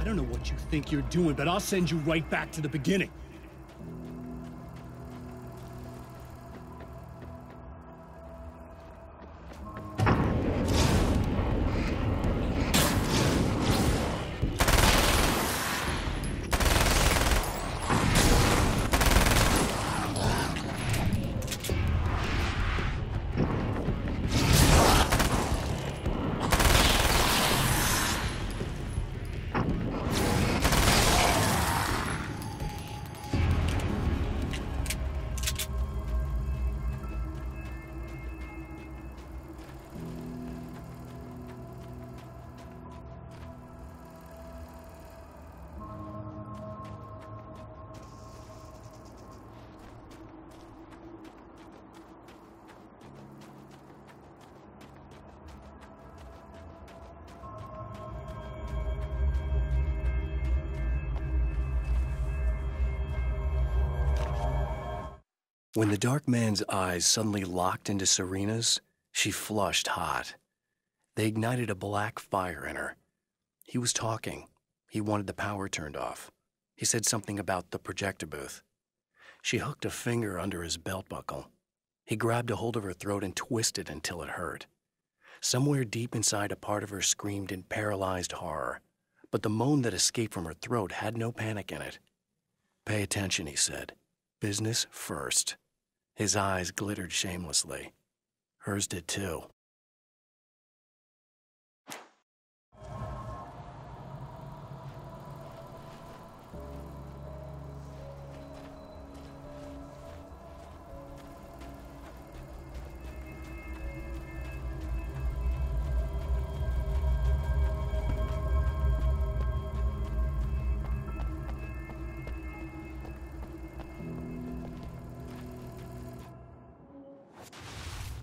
I don't know what you think you're doing, but I'll send you right back to the beginning. When the dark man's eyes suddenly locked into Serena's, she flushed hot. They ignited a black fire in her. He was talking. He wanted the power turned off. He said something about the projector booth. She hooked a finger under his belt buckle. He grabbed a hold of her throat and twisted until it hurt. Somewhere deep inside, a part of her screamed in paralyzed horror, but the moan that escaped from her throat had no panic in it. "Pay attention," he said. "Business first." His eyes glittered shamelessly. Hers did too.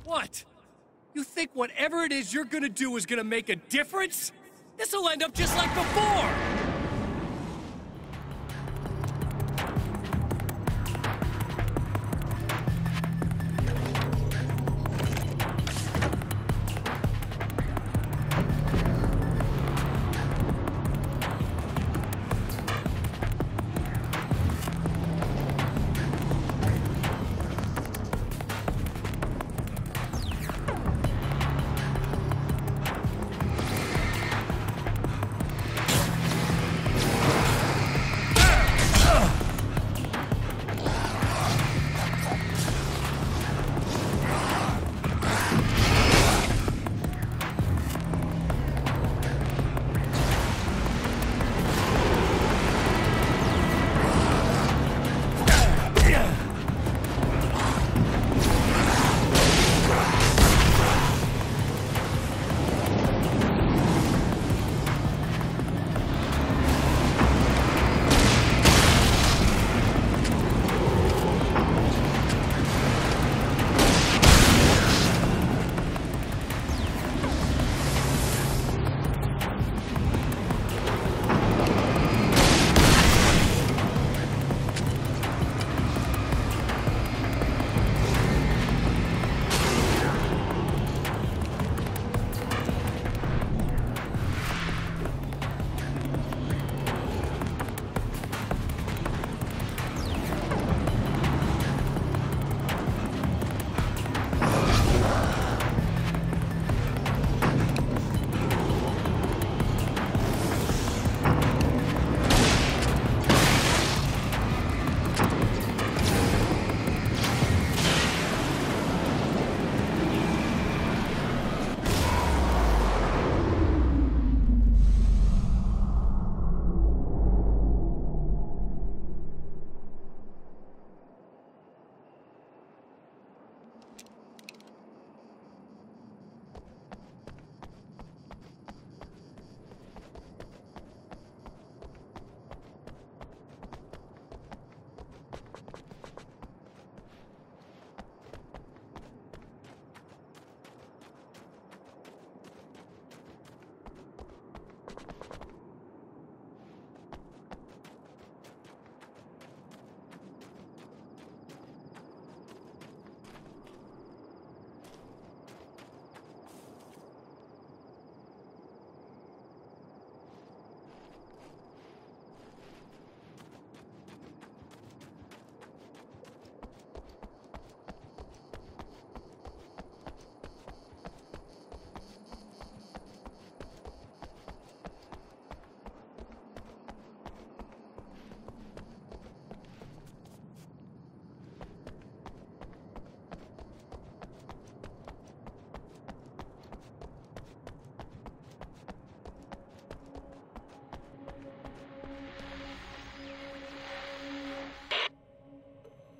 What? You think whatever it is you're gonna do is gonna make a difference? This'll end up just like before!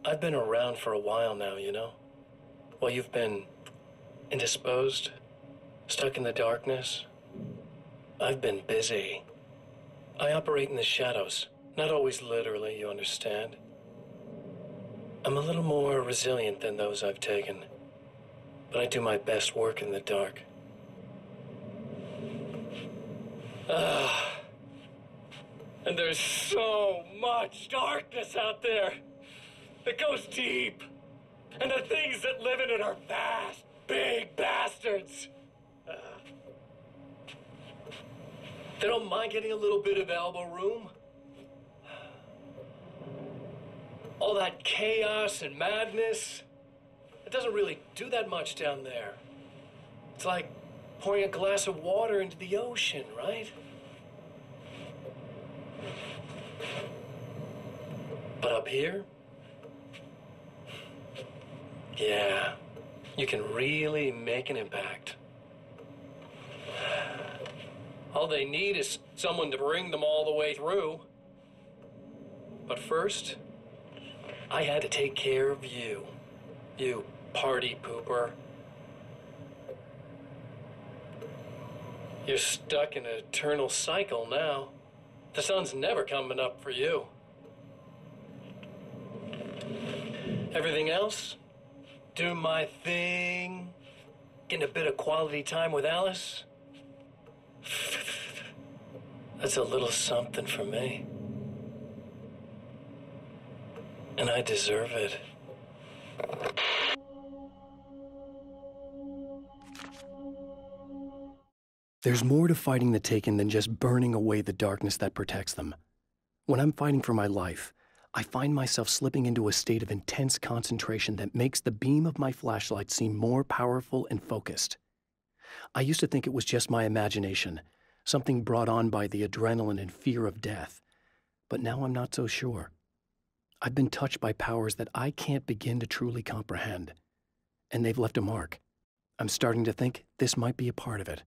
I've been around for a while now, you know? While you've been indisposed, stuck in the darkness, I've been busy. I operate in the shadows, not always literally, you understand? I'm a little more resilient than those I've taken, but I do my best work in the dark. And there's so much darkness out there that goes deep. And the things that live in it are vast, big bastards. They don't mind getting a little bit of elbow room. All that chaos and madness, it doesn't really do that much down there. It's like pouring a glass of water into the ocean, right? But up here, yeah, you can really make an impact. All they need is someone to bring them all the way through. But first, I had to take care of you. You party pooper. You're stuck in an eternal cycle now. The sun's never coming up for you. Everything else? Doing my thing, getting a bit of quality time with Alice. That's a little something for me. And I deserve it. There's more to fighting the Taken than just burning away the darkness that protects them. When I'm fighting for my life, I find myself slipping into a state of intense concentration that makes the beam of my flashlight seem more powerful and focused. I used to think it was just my imagination, something brought on by the adrenaline and fear of death. But now I'm not so sure. I've been touched by powers that I can't begin to truly comprehend. And they've left a mark. I'm starting to think this might be a part of it.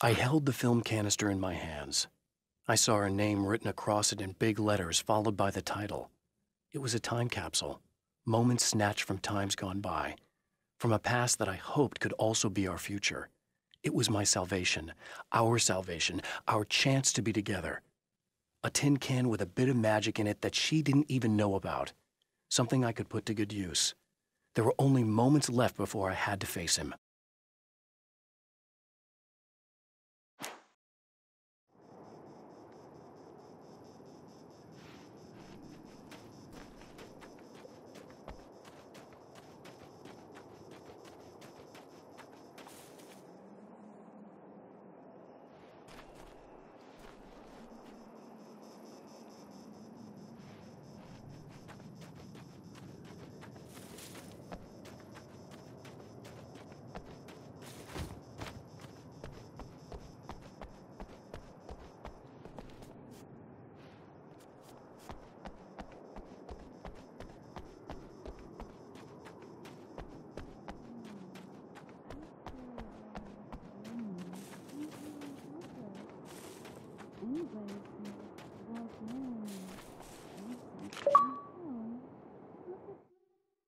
I held the film canister in my hands. I saw her name written across it in big letters, followed by the title. It was a time capsule, moments snatched from times gone by, from a past that I hoped could also be our future. It was my salvation, our chance to be together. A tin can with a bit of magic in it that she didn't even know about, something I could put to good use. There were only moments left before I had to face him.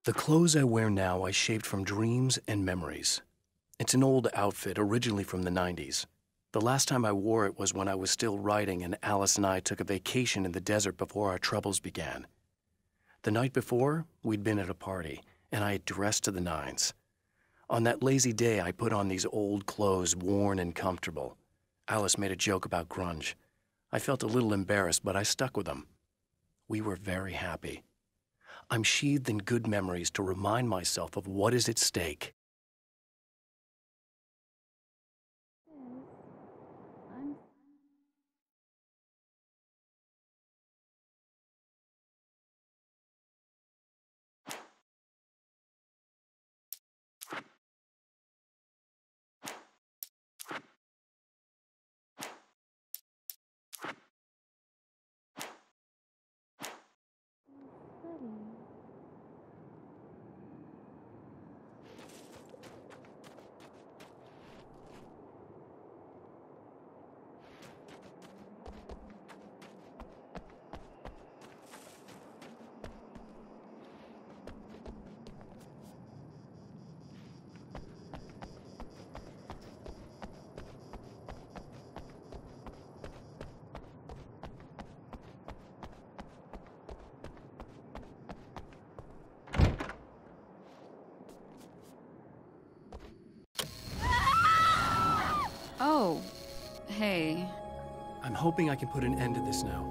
The clothes I wear now I shaped from dreams and memories. It's an old outfit, originally from the 90s. The last time I wore it was when I was still writing and Alice and I took a vacation in the desert before our troubles began. The night before, we'd been at a party, and I had dressed to the nines. On that lazy day, I put on these old clothes, worn and comfortable. Alice made a joke about grunge. I felt a little embarrassed, but I stuck with them. We were very happy. I'm sheathed in good memories to remind myself of what is at stake. Oh, hey. I'm hoping I can put an end to this now.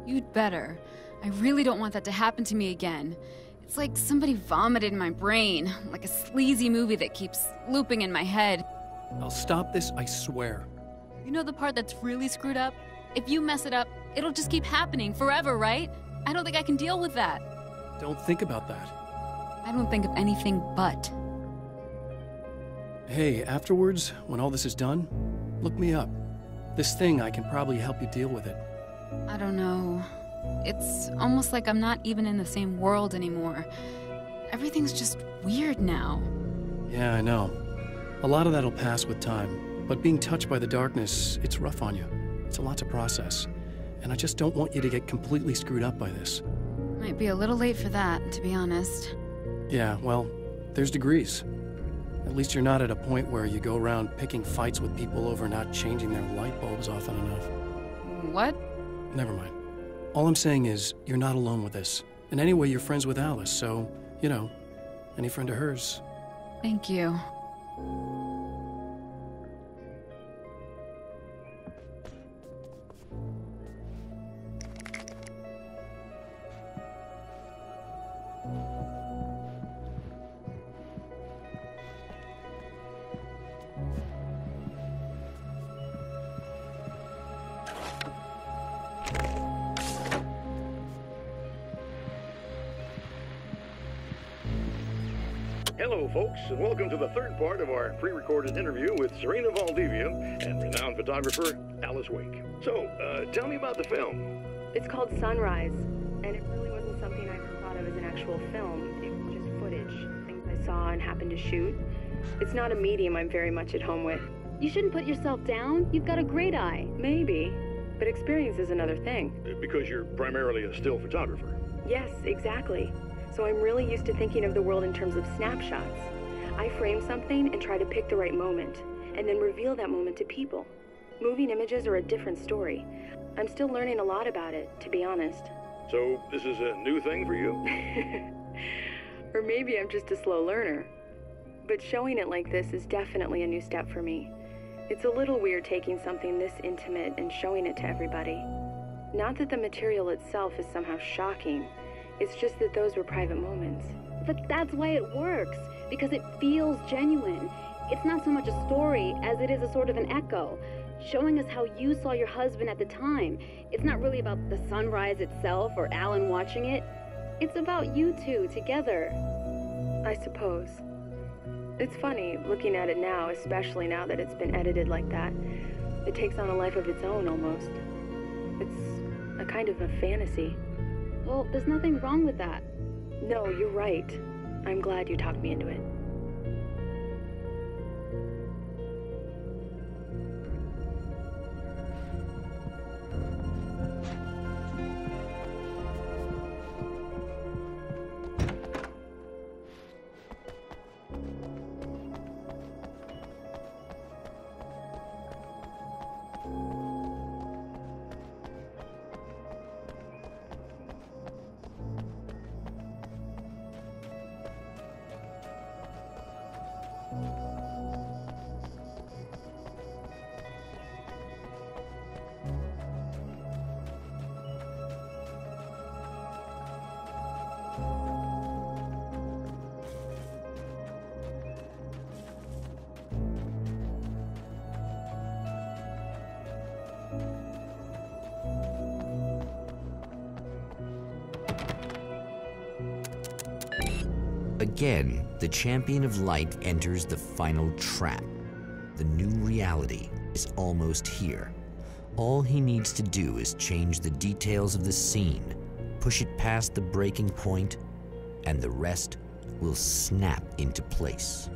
You'd better. I really don't want that to happen to me again. It's like somebody vomited in my brain, like a sleazy movie that keeps looping in my head. I'll stop this, I swear. You know the part that's really screwed up? If you mess it up, it'll just keep happening forever, right? I don't think I can deal with that. Don't think about that. I don't think of anything but. Hey, afterwards, when all this is done, look me up. This thing, I can probably help you deal with it. I don't know. It's almost like I'm not even in the same world anymore. Everything's just weird now. Yeah, I know. A lot of that'll pass with time, but being touched by the darkness, it's rough on you. It's a lot to process, and I just don't want you to get completely screwed up by this. Might be a little late for that, to be honest. Yeah, well, there's degrees. At least you're not at a point where you go around picking fights with people over not changing their light bulbs often enough. What? Never mind. All I'm saying is, you're not alone with this. And anyway, you're friends with Alice, so, you know, any friend of hers. Thank you. Hello, folks, and welcome to the third part of our pre-recorded interview with Serena Valdivia and renowned photographer Alice Wake. So, tell me about the film. It's called Sunrise, and it really wasn't something I ever thought of as an actual film. It was just footage, things I saw and happened to shoot. It's not a medium I'm very much at home with. You shouldn't put yourself down. You've got a great eye. Maybe, but experience is another thing. Because you're primarily a still photographer. Yes, exactly. So I'm really used to thinking of the world in terms of snapshots. I frame something and try to pick the right moment, and then reveal that moment to people. Moving images are a different story. I'm still learning a lot about it, to be honest. So this is a new thing for you? Or maybe I'm just a slow learner. But showing it like this is definitely a new step for me. It's a little weird taking something this intimate and showing it to everybody. Not that the material itself is somehow shocking, it's just that those were private moments. But that's why it works, because it feels genuine. It's not so much a story as it is a sort of an echo, showing us how you saw your husband at the time. It's not really about the sunrise itself or Alan watching it. It's about you two together. I suppose. It's funny, looking at it now, especially now that it's been edited like that. It takes on a life of its own, almost. It's a kind of a fantasy. Well, there's nothing wrong with that. No, you're right. I'm glad you talked me into it. Again, the champion of light enters the final trap. The new reality is almost here. All he needs to do is change the details of the scene, push it past the breaking point, and the rest will snap into place.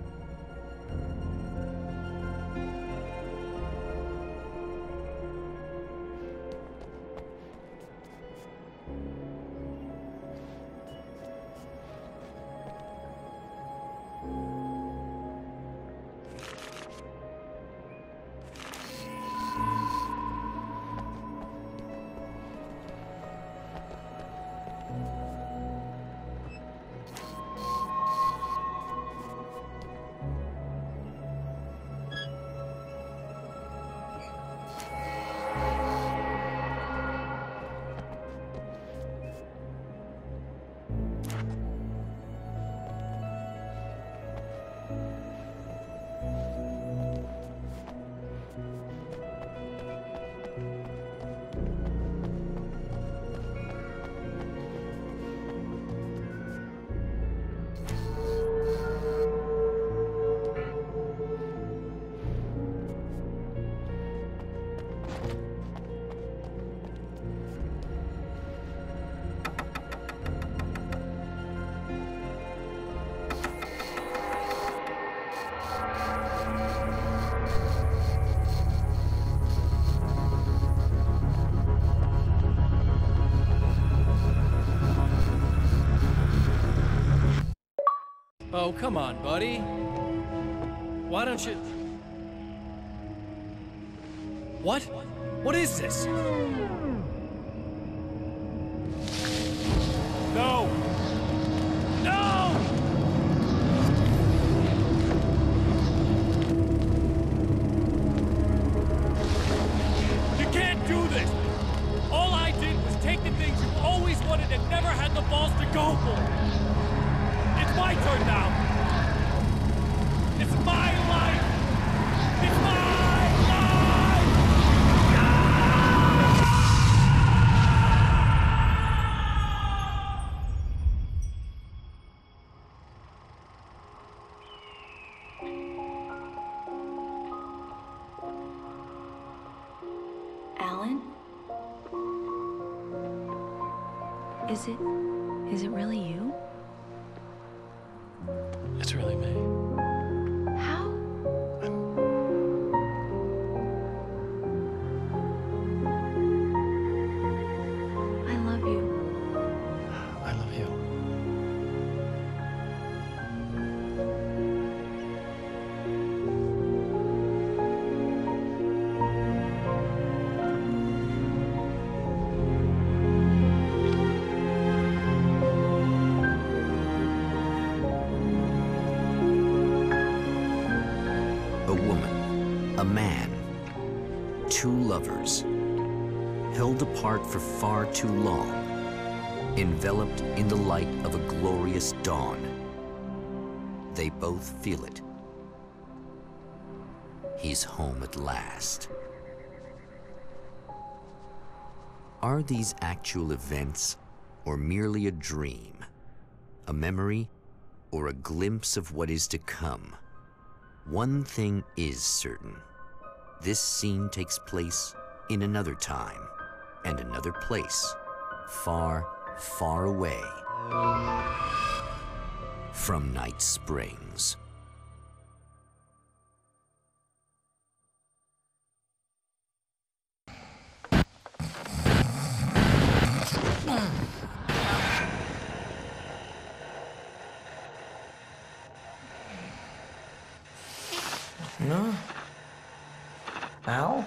Oh, come on, buddy. Why don't you... What? What is this? No! No! You can't do this! All I did was take the things you always wanted and never had the balls to go for! It's my turn now! It's my life! It's my life! Alan? Is it really you? It's really me. How? A woman, a man, two lovers, held apart for far too long, enveloped in the light of a glorious dawn. They both feel it. He's home at last. Are these actual events, or merely a dream? A memory, or a glimpse of what is to come? One thing is certain. This scene takes place in another time and another place, far, far away from Night Springs. No? Al?